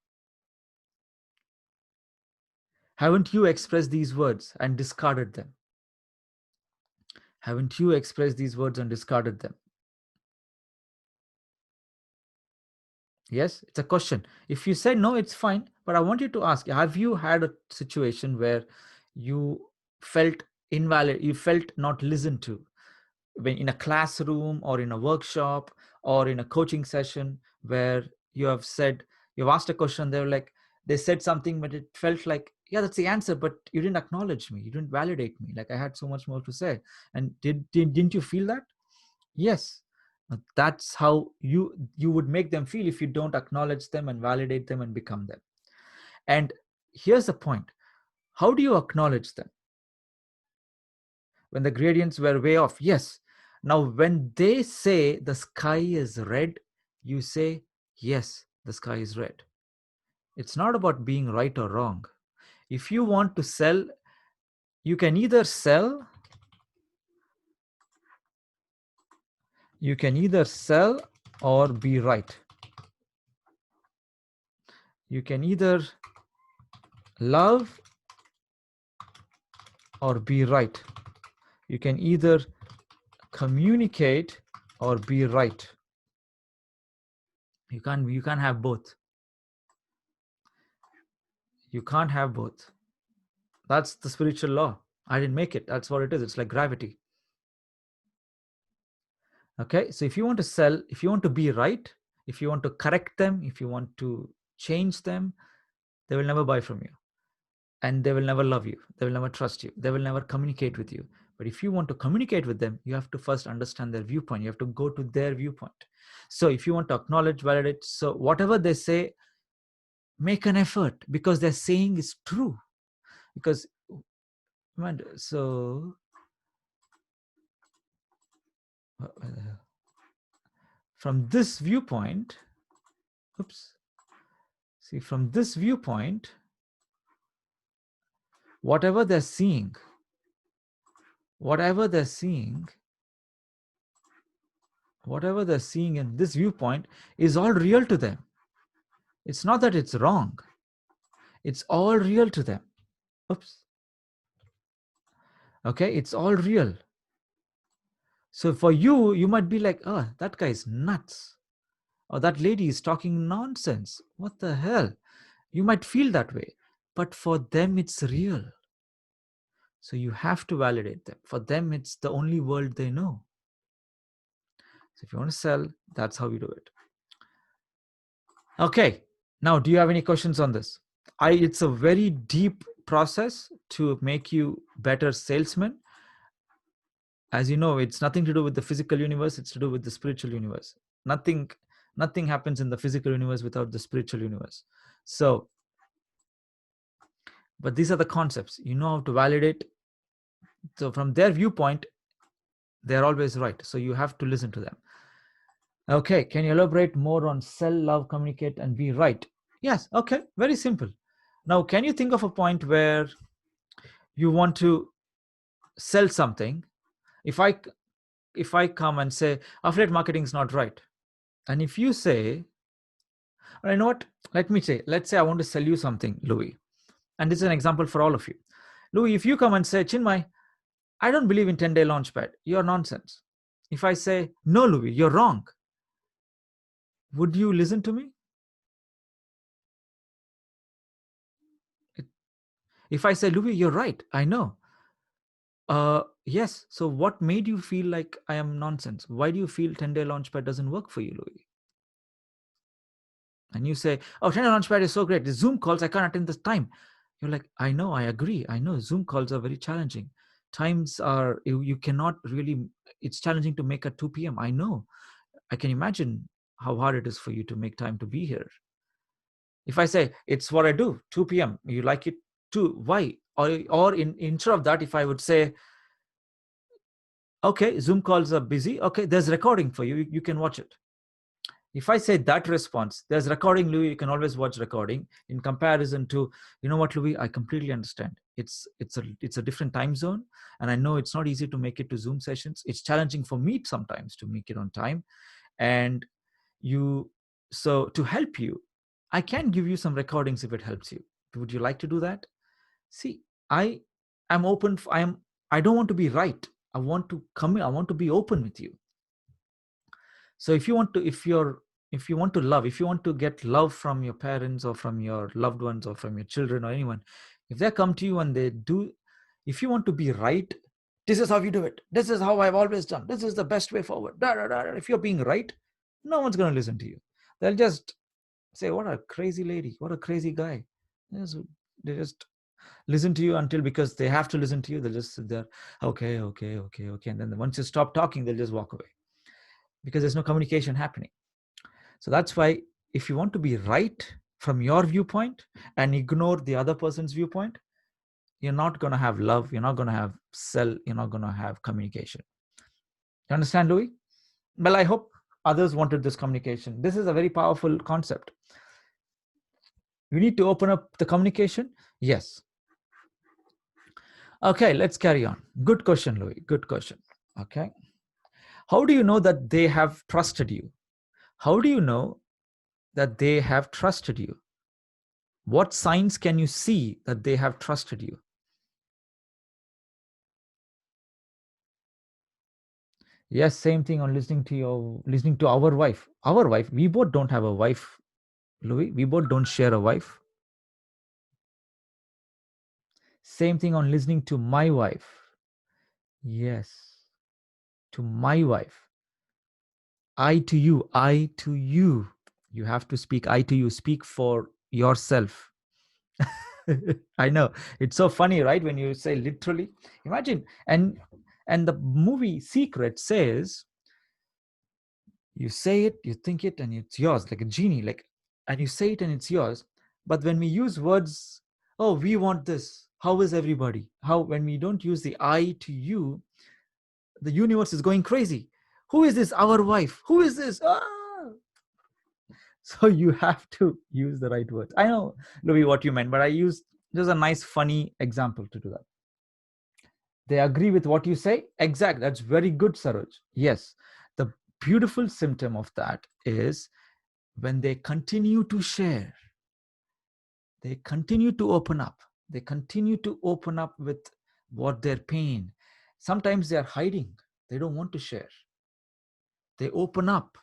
Haven't you expressed these words and discarded them? Haven't you expressed these words and discarded them? Yes, it's a question. If you say no, it's fine. But I want you to ask, have you had a situation where you felt invalid, you felt not listened to, when in a classroom or in a workshop or in a coaching session, where you've asked a question, they said something, but it felt like, yeah, that's the answer, but you didn't acknowledge me, you didn't validate me, like I had so much more to say. And didn't you feel that? Yes. That's how you would make them feel if you don't acknowledge them and validate them and become them. And here's the point. How do you acknowledge them? When the gradients were way off, yes. Now, when they say the sky is red, you say, yes, the sky is red. It's not about being right or wrong. If you want to sell, you can either sell or be right. You can either love or be right. You can either communicate or be right. You can't have both. You can't have both. That's the spiritual law. I didn't make it. That's what it is. It's like gravity. Okay, so if you want to sell, if you want to be right, if you want to correct them, if you want to change them, they will never buy from you, and they will never love you, they will never trust you, they will never communicate with you. But if you want to communicate with them, you have to first understand their viewpoint. You have to go to their viewpoint. So if you want to acknowledge, validate, so whatever they say, make an effort, because they're saying is true. Because so from this viewpoint, from this viewpoint, whatever they're seeing in this viewpoint is all real to them. It's not that it's wrong. It's all real to them. Okay, it's all real. So for you, you might be like, oh, that guy's nuts. Or that lady is talking nonsense. What the hell? You might feel that way. But for them, it's real. So you have to validate them. For them, it's the only world they know. So if you want to sell, that's how you do it. Okay. Now, do you have any questions on this? It's a very deep process to make you better salesman. As you know, it's nothing to do with the physical universe. It's to do with the spiritual universe. Nothing happens in the physical universe without the spiritual universe. So, but these are the concepts. You know how to validate. So from their viewpoint, they're always right. So you have to listen to them. Okay, can you elaborate more on sell, love, communicate, and be right? Yes, okay, very simple. Now, can you think of a point where you want to sell something? If I come and say affiliate marketing is not right, and if you say, you know what, let's say I want to sell you something, Louis, and this is an example for all of you. Louis, if you come and say, Chinmai, I don't believe in 10-day launchpad, you're nonsense. If I say, no, Louis, you're wrong, would you listen to me? If I say, Louis, you're right, I know. Yes. So what made you feel like I am nonsense? Why do you feel 10-day launchpad doesn't work for you, Louis? And you say, oh, 10-day launchpad is so great. The Zoom calls, I can't attend this time. You're like, I know, I agree. I know Zoom calls are very challenging. Times are, you cannot really, it's challenging to make at 2 p.m. I know. I can imagine how hard it is for you to make time to be here. If I say, it's what I do, 2 p.m., you like it too, why? Or instead of that, if I would say, okay, Zoom calls are busy. Okay, there's recording for you. You can watch it. If I say that response, there's recording, Louis, you can always watch recording, in comparison to, you know what, Louis, I completely understand. It's a different time zone. And I know it's not easy to make it to Zoom sessions. It's challenging for me sometimes to make it on time. And so to help you, I can give you some recordings if it helps you. Would you like to do that? See, I am open. I don't want to be right. I want to come in. I want to be open with you. So if you want to love, if you want to get love from your parents or from your loved ones or from your children or anyone, if they come to you and if you want to be right, this is how you do it. This is how I've always done. This is the best way forward. If you're being right, no one's going to listen to you. They'll just say, what a crazy lady, what a crazy guy. They just listen to you until, because they have to listen to you, they'll just sit there, okay. And then once you stop talking, they'll just walk away, because there's no communication happening. So that's why, if you want to be right from your viewpoint and ignore the other person's viewpoint, you're not going to have love, you're not going to have sell, you're not going to have communication. You understand, Louis? Well, I hope others wanted this communication. This is a very powerful concept. You need to open up the communication. Yes. Okay, let's carry on. Good question, Louis. Good question. Okay. How do you know that they have trusted you? How do you know that they have trusted you? What signs can you see that they have trusted you? Yes, same thing on listening to our wife. Our wife, we both don't have a wife, Louis. We both don't share a wife. Same thing on listening to my wife. Yes, to my wife. I to you, I to you. You have to speak I to you. Speak for yourself. I know. It's so funny, right? When you say literally. Imagine. And the movie Secret says you say it, you think it, and it's yours, like a genie, like, and you say it and it's yours. But when we use words, oh, we want this. How is everybody? How when we don't use the I to you, the universe is going crazy. Who is this? Our wife. Who is this? Ah! So you have to use the right words. I know, Louis, what you meant, but I used just a nice, funny example to do that. They agree with what you say. Exact. That's very good, Saroj. Yes. The beautiful symptom of that is when they continue to share, they continue to open up. They continue to open up with what their pain. Sometimes they are hiding. They don't want to share. They open up.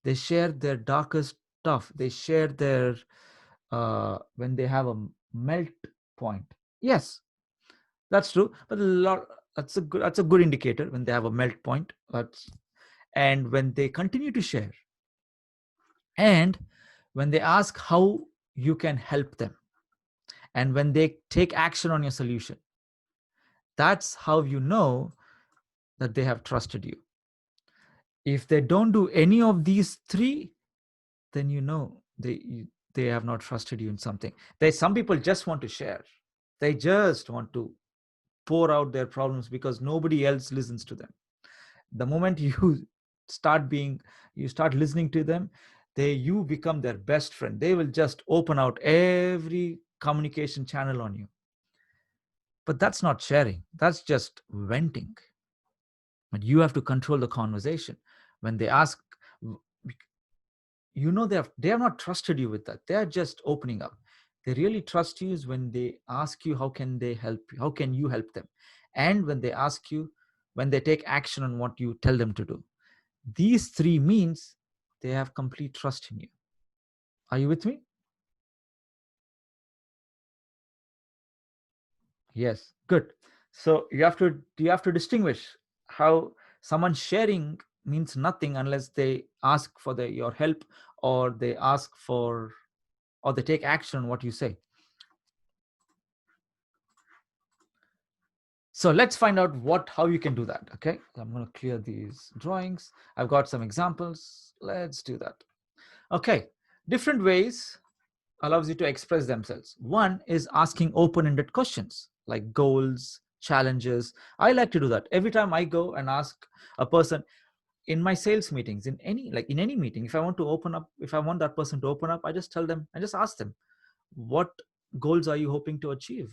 They share their darkest stuff. They share their when they have a melt point. Yes, that's true. But that's a good indicator when they have a melt point. And when they continue to share, and when they ask how you can help them, and when they take action on your solution, that's how you know that they have trusted you. If they don't do any of these three, then you know they have not trusted you in something. Some people just want to share. They just want to pour out their problems because nobody else listens to them. The moment you start listening to them, you become their best friend. They will just open out every communication channel on you. But that's not sharing, that's just venting. But you have to control the conversation. When they ask, they have not trusted you with that. They are just opening up. They really trust you is when they ask you how can they help you, how can you help them, and when they ask you, when they take action on what you tell them to do. These three means they have complete trust in you. Are you with me? Yes, good. So you have to distinguish how someone sharing means nothing unless they ask for your help, or they ask for, or they take action on what you say. So let's find out how you can do that. Okay, I'm going to clear these drawings. I've got some examples. Let's do that. Okay, different ways allows you to express themselves. One is asking open-ended questions like goals, challenges. I like to do that every time I go and ask a person in my sales meetings, in any meeting. If I want to open up, if I want that person to open up, I just tell them, I just ask them, what goals are you hoping to achieve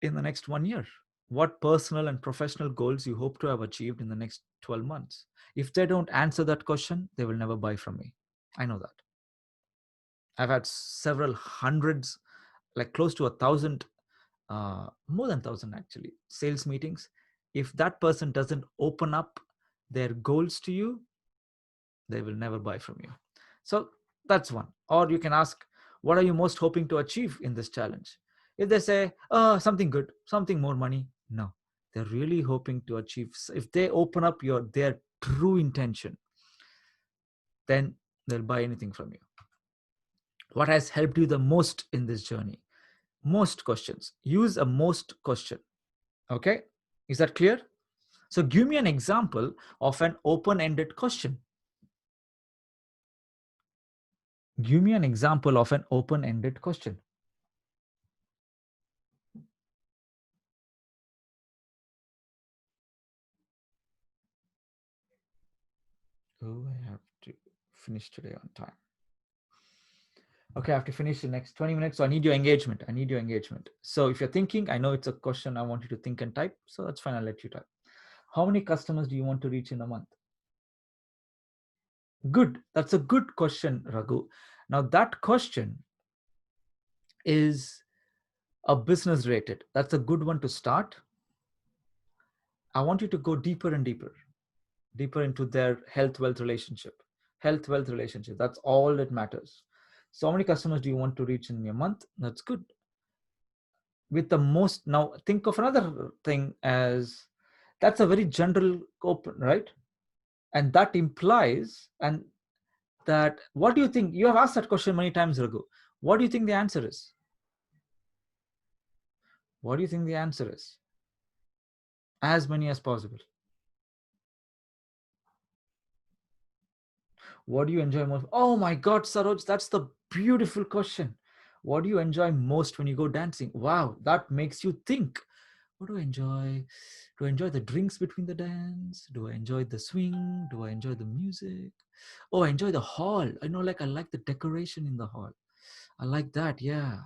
in the next 1 year? What personal and professional goals you hope to have achieved in the next 12 months? If they don't answer that question, they will never buy from me. I know that. I've had several hundreds, like close to 1,000, more than 1,000 actually, sales meetings. If that person doesn't open up their goals to you, they will never buy from you. So that's one. Or you can ask, what are you most hoping to achieve in this challenge? If they say, oh, something good, something more money, no, they're really hoping to achieve. If they open up their true intention, then they'll buy anything from you. What has helped you the most in this journey? Most questions. Use a most question. Okay, is that clear? So give me an example of an open-ended question. Give me an example of an open-ended question. Oh, I have to finish today on time. Okay, I have to finish in next 20 minutes. So I need your engagement. I need your engagement. So if you're thinking, I know it's a question I want you to think and type. So that's fine. I'll let you type. How many customers do you want to reach in a month? Good. That's a good question, Raghu. Now that question is a business rated. That's a good one to start. I want you to go deeper and deeper into their health wealth relationship. Health wealth relationship. That's all that matters. So how many customers do you want to reach in a month? That's good. With the most, now think of another thing as that's a very general open, right? And that implies, and that, what do you think? You have asked that question many times ago. What do you think the answer is? What do you think the answer is? As many as possible. What do you enjoy most? Oh my God, Saroj, that's the beautiful question. What do you enjoy most when you go dancing? Wow, that makes you think. What do I enjoy? Do I enjoy the drinks between the dance? Do I enjoy the swing? Do I enjoy the music? Oh, I enjoy the hall. I know, like, I like the decoration in the hall. I like that. Yeah.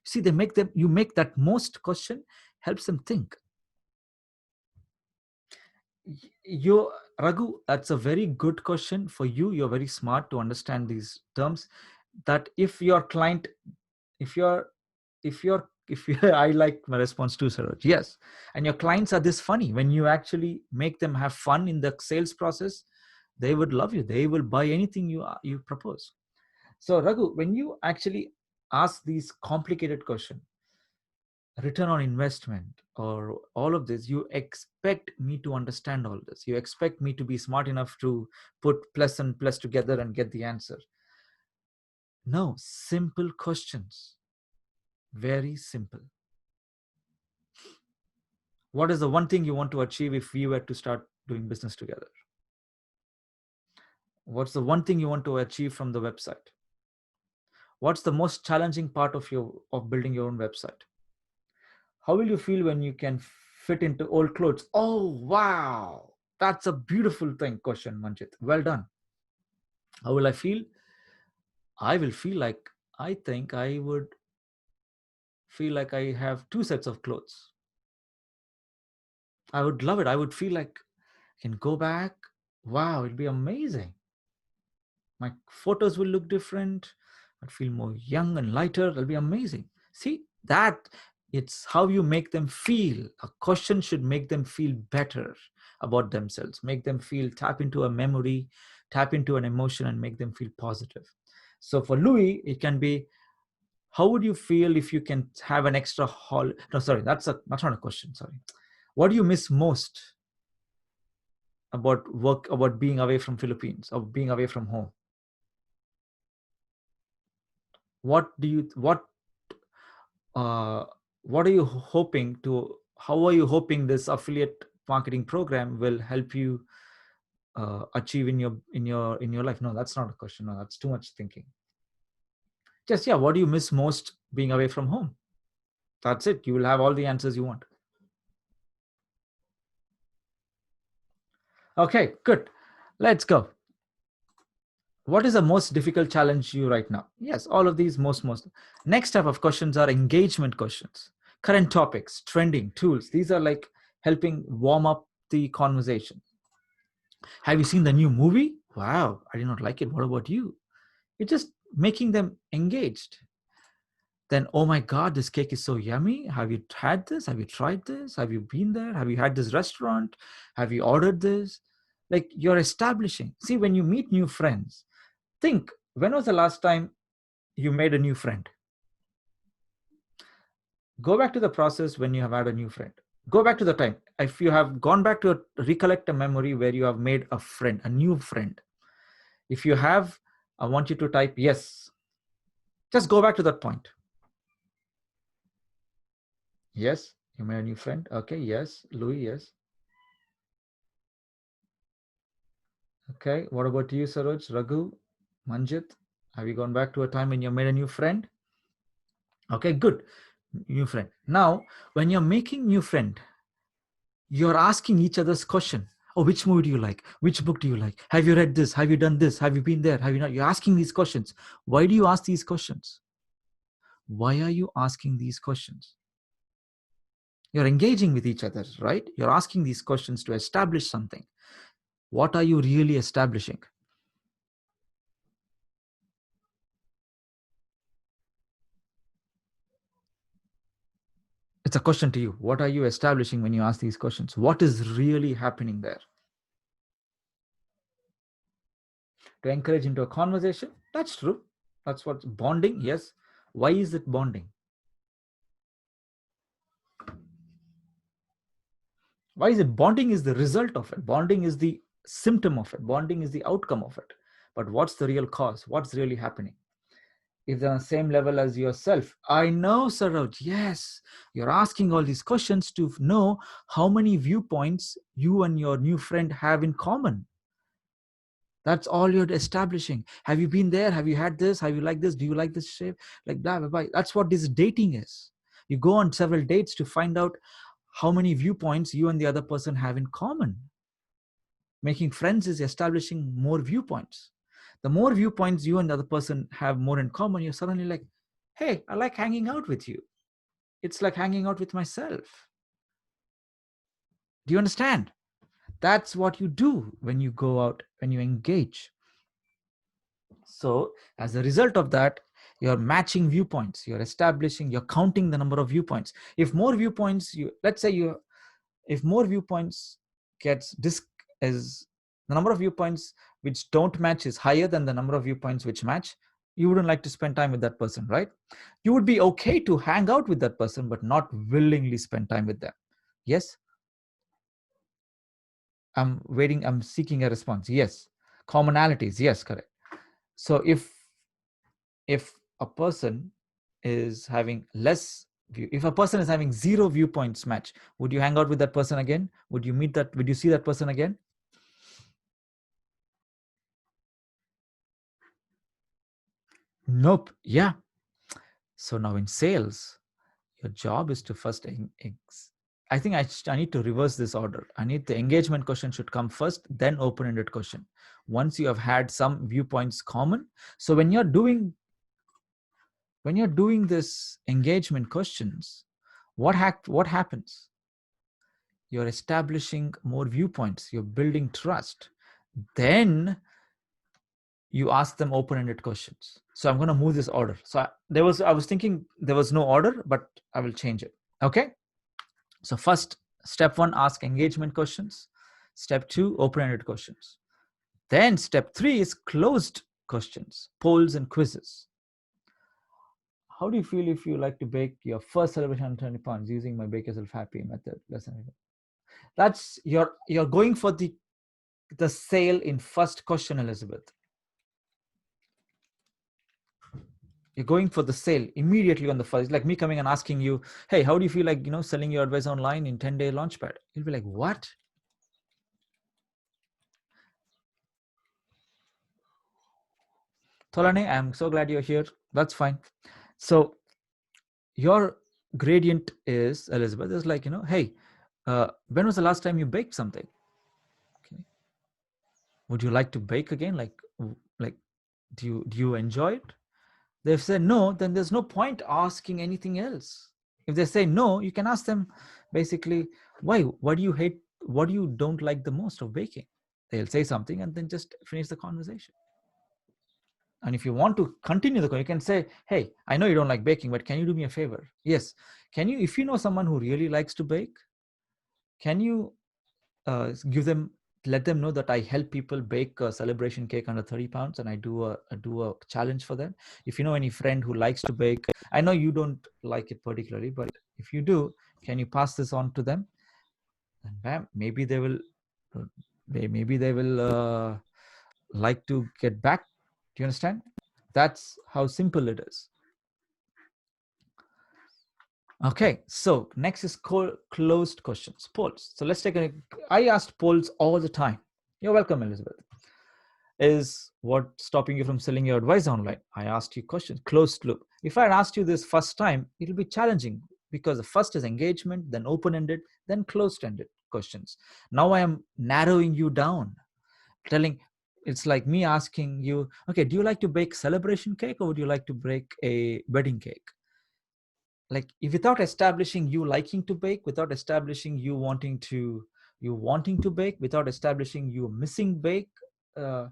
See, you make that most question helps them think. You, Raghu, that's a very good question for you. You're very smart to understand these terms. That if your client, if you're, if you, I like my response too, Saroj. Yes. And your clients are this funny. When you actually make them have fun in the sales process, they would love you. They will buy anything you propose. So, Raghu, when you actually ask these complicated questions, return on investment or all of this, you expect me to understand all this. You expect me to be smart enough to put plus and plus together and get the answer. No, simple questions. Very simple. What is the one thing you want to achieve if we were to start doing business together? What's the one thing you want to achieve from the website? What's the most challenging part of building your own website? How will you feel when you can fit into old clothes? Oh, wow. That's a beautiful question, Manjit. Well done. How will I feel? I will feel like, I think I would feel like I have two sets of clothes. I would love it. I would feel like I can go back. Wow, it'd be amazing. My photos will look different. I'd feel more young and lighter. It'll be amazing. See, that it's how you make them feel. A question should make them feel better about themselves, make them feel, tap into a memory, tap into an emotion, and make them feel positive. So for Louis, it can be, how would you feel if you can have an extra hall? No, sorry, that's not a question. Sorry. What do you miss most about work, about being away from Philippines, of being away from home? What do you uh, what are you hoping to? How are you hoping this affiliate marketing program will help you achieve in your life? No, that's not a question. No, that's too much thinking. Just, yeah, what do you miss most being away from home? That's it. You will have all the answers you want. Okay, good. Let's go. What is the most difficult challenge you right now? Yes, all of these most. Next type of questions are engagement questions. Current topics, trending, tools. These are like helping warm up the conversation. Have you seen the new movie? Wow, I did not like it. What about you? It's just making them engaged. Then, oh my God, this cake is so yummy. Have you had this? Have you tried this? Have you been there? Have you had this restaurant? Have you ordered this? Like, you're establishing. See, when you meet new friends, think, when was the last time you made a new friend? Go back to the process when you have had a new friend. Go back to the time. If you have gone back to recollect a memory where you have made a friend, a new friend. If you have, I want you to type yes. Just go back to that point. Yes, you made a new friend. Okay, yes. Louis, yes. Okay, what about you, Saroj, Raghu, Manjit? Have you gone back to a time when you made a new friend? Okay, good. New friend. Now, when you're making new friend, you're asking each other's question. Oh, which movie do you like? Which book do you like? Have you read this? Have you done this? Have you been there? Have you not? You're asking these questions. Why do you ask these questions? Why are you asking these questions? You're engaging with each other, right? You're asking these questions to establish something. What are you really establishing? It's a question to you. What are you establishing when you ask these questions? What is really happening there? To encourage into a conversation, that's true. That's what bonding, yes. Why is it bonding? Why is it bonding? Is the result of it. Bonding is the symptom of it. Bonding is the outcome of it. But what's the real cause? What's really happening? If they're on the same level as yourself, I know, Saroj, yes, you're asking all these questions to know how many viewpoints you and your new friend have in common. That's all you're establishing. Have you been there? Have you had this? Have you liked this? Do you like this shape? Like blah, blah, blah. That's what this dating is. You go on several dates to find out how many viewpoints you and the other person have in common. Making friends is establishing more viewpoints. The more viewpoints you and the other person have more in common, you're suddenly like, hey, I like hanging out with you. It's like hanging out with myself. Do you understand? That's what you do when you go out, when you engage. So as a result of that, you're matching viewpoints, you're establishing, you're counting the number of viewpoints. If more viewpoints, let's say if more viewpoints gets as the number of viewpoints which don't match is higher than the number of viewpoints which match, you wouldn't like to spend time with that person, right? You would be okay to hang out with that person, but not willingly spend time with them. Yes? I'm seeking a response. Yes. Commonalities. Yes, correct. So if a person is having less view, if a person is having zero viewpoints match, would you hang out with that person again? Would you see that person again? Nope. Yeah. So now in sales, your job is to first I think I need to reverse this order. I need the engagement question should come first, then open-ended question. Once you have had some viewpoints common, so when you're doing this engagement questions, what happens? You're establishing more viewpoints, you're building trust. Then you ask them open-ended questions. So I'm going to move this order. So I was thinking there was no order, but I will change it. Okay. So first, step 1, ask engagement questions. Step 2, open-ended questions. Then step 3 is closed questions, polls and quizzes. How do you feel if you like to bake your first celebration on 20 pounds using my Bake Yourself Happy method? That's you're going for the sale in first question, Elizabeth. You're going for the sale immediately on the first. It's like me coming and asking you, hey, how do you feel like, selling your advice online in 10-day Launchpad? You'll be like, what? Tolane, I'm so glad you're here. That's fine. So your gradient is, Elizabeth, is like, hey, when was the last time you baked something? Okay. Would you like to bake again? Like, do you enjoy it? They've said no, then there's no point asking anything else. If they say no, you can ask them basically, why? What do you hate? What do you don't like the most of baking? They'll say something and then just finish the conversation. And if you want to continue the conversation, you can say, hey, I know you don't like baking, but can you do me a favor? Yes. Can you, if you know someone who really likes to bake, can you let them know that I help people bake a celebration cake under 30 pounds and I do a challenge for them. If you know any friend who likes to bake, I know you don't like it particularly, but if you do, can you pass this on to them? And bam, maybe they will like to get back. Do you understand? That's how simple it is. Okay, so next is closed questions, polls. So let's take I asked polls all the time. You're welcome, Elizabeth. Is what stopping you from selling your advice online? I asked you questions, closed loop. If I had asked you this first time, it'll be challenging because the first is engagement, then open-ended, then closed-ended questions. Now I am narrowing you down, telling, it's like me asking you, okay, do you like to bake celebration cake or would you like to bake a wedding cake? Like, without establishing you liking to bake, without establishing you wanting to bake, without establishing you missing bake, uh,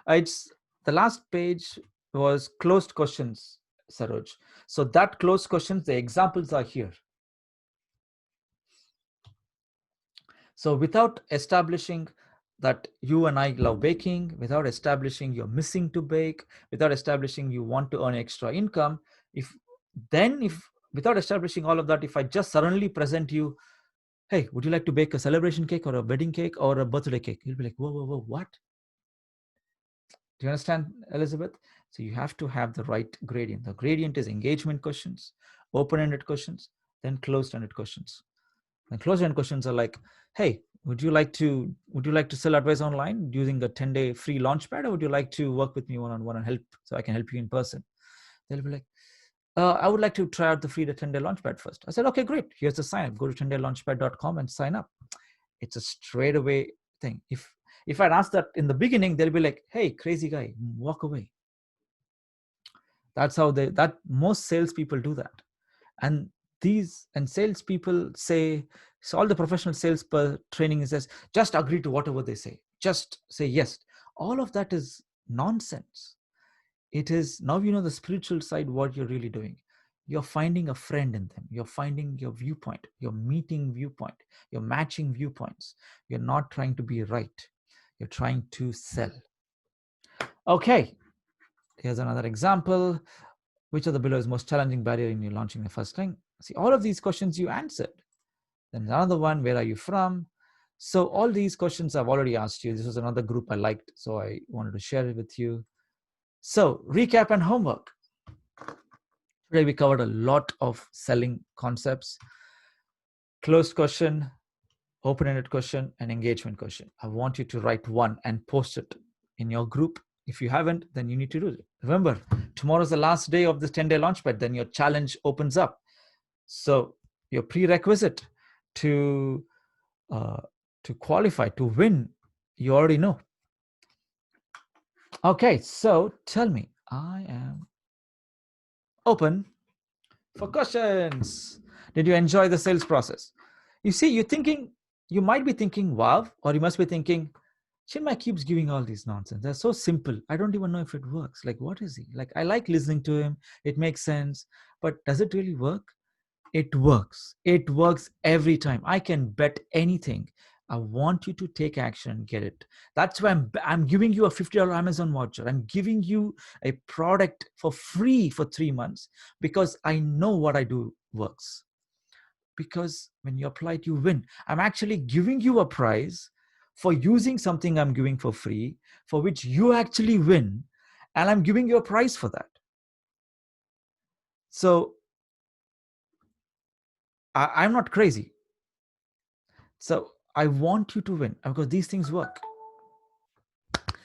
it's the last page was closed questions, Saroj. So that closed questions, the examples are here. So without establishing that you and I love baking, without establishing you're missing to bake, without establishing you want to earn extra income, if without establishing all of that, if I just suddenly present you, hey, would you like to bake a celebration cake or a wedding cake or a birthday cake? You'll be like, whoa, whoa, whoa, what? Do you understand, Elizabeth? So you have to have the right gradient. The gradient is engagement questions, open-ended questions, then closed-ended questions. And closed-ended questions are like, hey, would you like to sell advice online using a 10-day free launchpad, or would you like to work with me one-on-one and help so I can help you in person? They'll be like, I would like to try out the free 10-day launchpad first. I said, okay, great. Here's the sign up. Go to 10daylaunchpad.com and sign up. It's a straight away thing. If I'd asked that in the beginning, they'll be like, hey, crazy guy, walk away. That's how most salespeople do that. And salespeople say, so all the professional sales per training says, just agree to whatever they say. Just say yes. All of that is nonsense. It is, now you know the spiritual side, what you're really doing. You're finding a friend in them. You're finding your viewpoint. You're meeting viewpoint. You're matching viewpoints. You're not trying to be right. You're trying to sell. Okay, here's another example. Which of the below is most challenging barrier in you launching the first thing? See, all of these questions you answered. Then another one, where are you from? So all these questions I've already asked you. This was another group I liked, so I wanted to share it with you. So recap and homework. Today we covered a lot of selling concepts. Closed question, open-ended question, and engagement question. I want you to write one and post it in your group. If you haven't, then you need to do it. Remember, tomorrow's the last day of this 10-day launchpad. Then your challenge opens up. So your prerequisite to qualify, to win, you already know. Okay, so tell me, I am open for questions. Did you enjoy the sales process? You see, you might be thinking, wow, or you must be thinking, Chinmai keeps giving all these nonsense. They're so simple. I don't even know if it works. Like, what is he? Like, I like listening to him. It makes sense. But does it really work? It works. It works every time. I can bet anything. I want you to take action and get it. That's why I'm giving you a $50 Amazon voucher. I'm giving you a product for free for 3 months because I know what I do works. Because when you apply it, you win. I'm actually giving you a prize for using something I'm giving for free, for which you actually win, and I'm giving you a prize for that. So I'm not crazy. So I want you to win because these things work.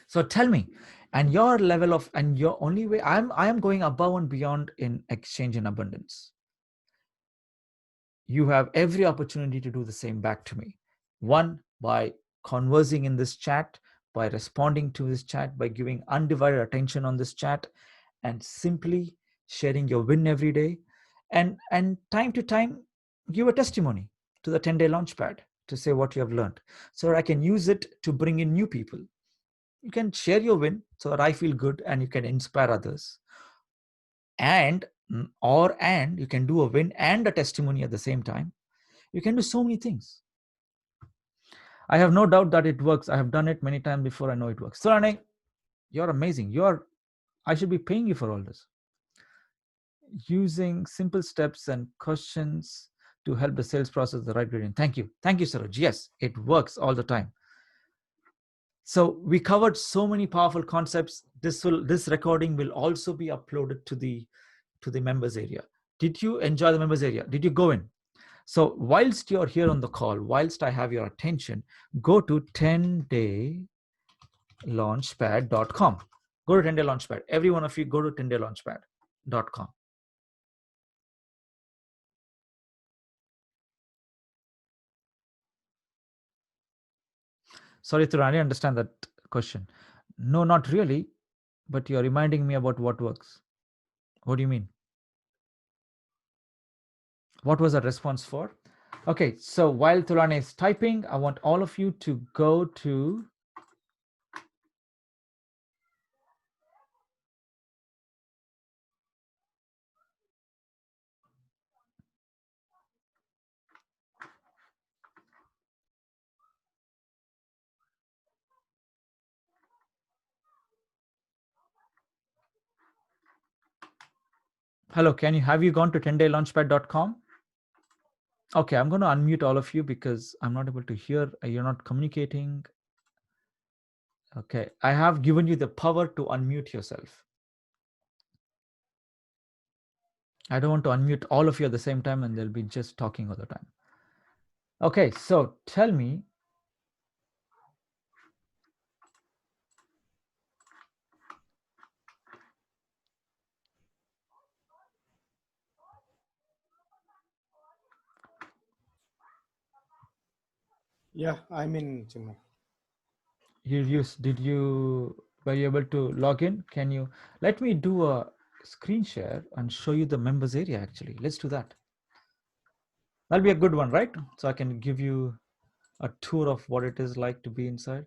So tell me, and your level of, and your only way, I am going above and beyond in exchange and abundance. You have every opportunity to do the same back to me. One, by conversing in this chat, by responding to this chat, by giving undivided attention on this chat, and simply sharing your win every day. And time to time, give a testimony to the 10-day launchpad to say what you have learned, so that I can use it to bring in new people. You can share your win so that I feel good and you can inspire others. And you can do a win and a testimony at the same time. You can do so many things. I have no doubt that it works. I have done it many times before. I know it works. So, Rane, you're amazing. I should be paying you for all this. Using simple steps and questions to help the sales process the right gradient. Thank you. Thank you, Saroj. Yes, it works all the time. So we covered so many powerful concepts. This recording will also be uploaded to the members area. Did you enjoy the members area? Did you go in? So whilst you're here on the call, whilst I have your attention, go to 10daylaunchpad.com. Go to 10-day launchpad. Every one of you go to 10daylaunchpad.com. Sorry, Thura, I didn't understand that question. No, not really, but you're reminding me about what works. What do you mean? What was the response for? Okay, so while Tulane is typing, I want all of you to go to hello, have you gone to 10daylaunchpad.com? Okay, I'm going to unmute all of you because I'm not able to hear. You're not communicating. Okay, I have given you the power to unmute yourself. I don't want to unmute all of you at the same time and they'll be just talking all the time. Okay, so tell me, Yeah, I'm in Chinmai. were you able to log in? Can you let me do a screen share and show you the members area actually? Let's do that. That'll be a good one, right? So I can give you a tour of what it is like to be inside.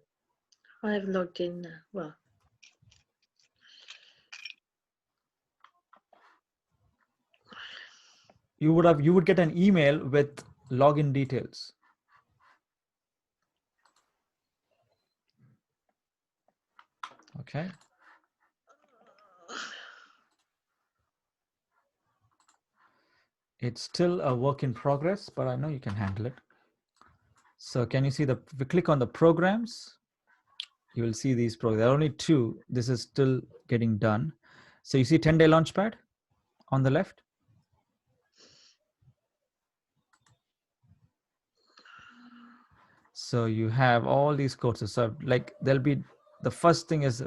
I've logged in now. Well, You would get an email with login details. Okay. It's still a work in progress, but I know you can handle it. So can you see if we click on the programs, you will see these programs. There are only two. This is still getting done. So you see 10-day Launchpad on the left. So you have all these courses. So like there'll be, the first thing is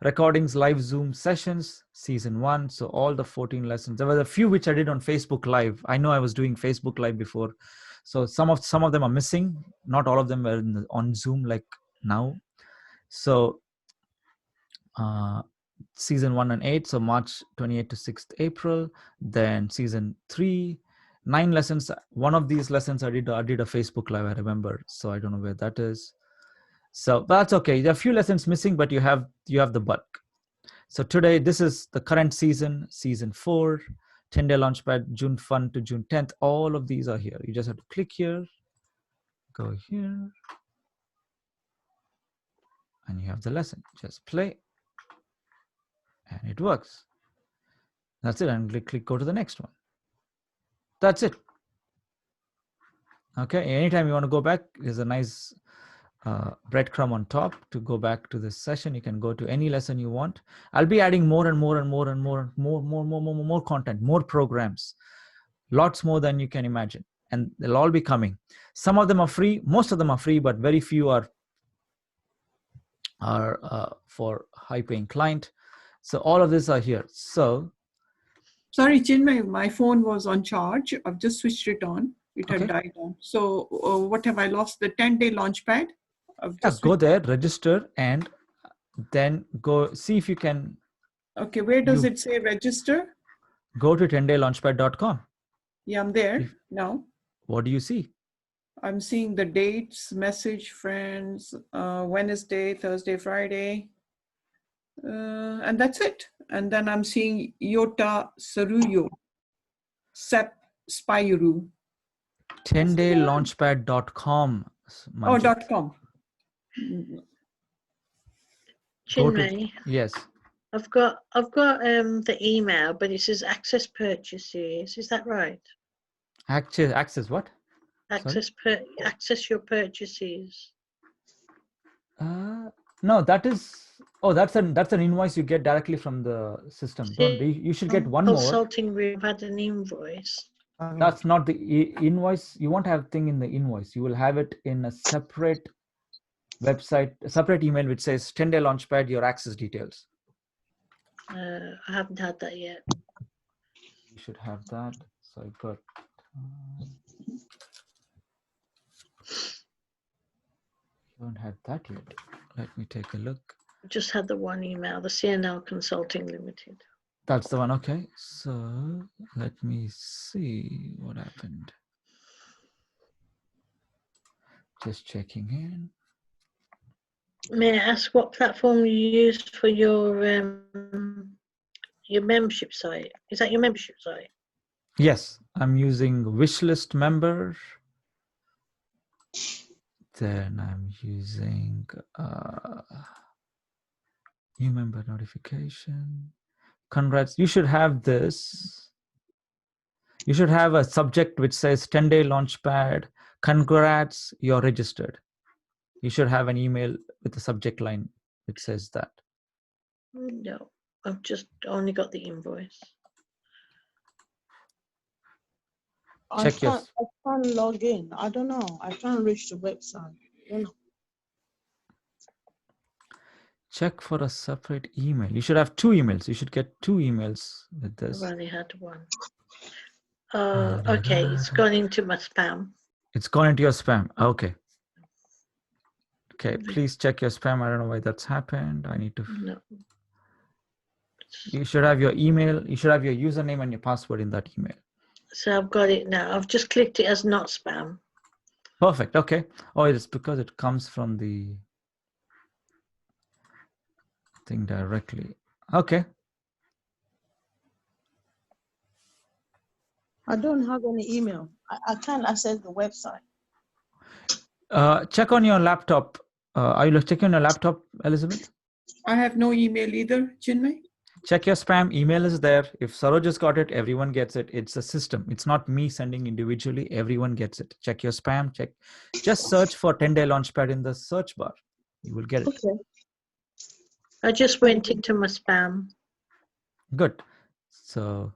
recordings, live Zoom sessions, season 1. So all the 14 lessons. There were a few which I did on Facebook Live. I know I was doing Facebook Live before. So some of them are missing. Not all of them were on Zoom like now. So season 1 and 8, so March 28th to 6th April. Then season 3, 9 lessons. One of these lessons I did a Facebook Live, I remember, so I don't know where that is. So that's okay. There are a few lessons missing, but you have the bulk. So today, this is the current season 4, 10-day Launchpad, June 1 to June 10th. All of these are here. You just have to click here, go here, and you have the lesson. Just play, and it works. That's it. And click go to the next one. That's it. Okay, anytime you want to go back, there's a nice breadcrumb on top to go back to this session. You can go to any lesson you want. I'll be adding more and more and more and more content, more programs, lots more than you can imagine, and they'll all be coming. Some of them are free, most of them are free, but very few are for high-paying client. So all of these are here. So Sorry, Chinmay, my phone was on charge. I've just switched it on. It had okay, died on. So what have I lost? The 10-day Launchpad? I've just go there, register, and then go see if you can. Okay, where does it say register? Go to 10daylaunchpad.com. Yeah, I'm there now. What do you see? I'm seeing the dates, message, friends, Wednesday, Thursday, Friday. And that's it. And then I'm seeing Yota Saruyo, Sep Spyuru. 10daylaunchpad.com. Oh, .com. Chinmay, yes. I've got the email, but it says access purchases. Is that right? Access what? Access your purchases. No, that is. Oh, that's an invoice you get directly from the system. You should get one more. Consulting room had an invoice. That's not the invoice. You won't have thing in the invoice. You will have it in a separate website, a separate email which says 10-day Launchpad, your access details. I haven't had that yet. You should have that. So I got. Don't have that yet. Let me take a look. Just had the one email, the CNL Consulting Limited. That's the one. Okay. So let me see what happened. Just checking in. May I ask what platform you use for your membership site? Is that your membership site? Yes, I'm using wishlist member. Then I'm using new member notification. Congrats. You should have this. You should have a subject which says 10-day launchpad. Congrats, you're registered. You should have an email with the subject line which says that. No, I've just only got the invoice. Check your. I can't log in. I don't know. I can't reach the website. I don't know. Check for a separate email. You should have 2 emails. You should get 2 emails with this. I've only had one. Okay, it's gone into my spam. It's gone into your spam. Okay. Okay, please check your spam. I don't know why that's happened. I need to. No. You should have your email. You should have your username and your password in that email. So I've got it now. I've just clicked it as not spam. Perfect. Okay. Oh, it's because it comes from the thing directly. Okay. I don't have any email. I can't access the website. Check on your laptop. Are you checking on your laptop, Elizabeth? I have no email either, Chinmay. Check your spam. Email is there. If Saroj has got it, everyone gets it. It's a system. It's not me sending individually. Everyone gets it. Check your spam. Check. Just search for 10-day launchpad in the search bar. You will get it. Okay. I just went into my spam. Good. So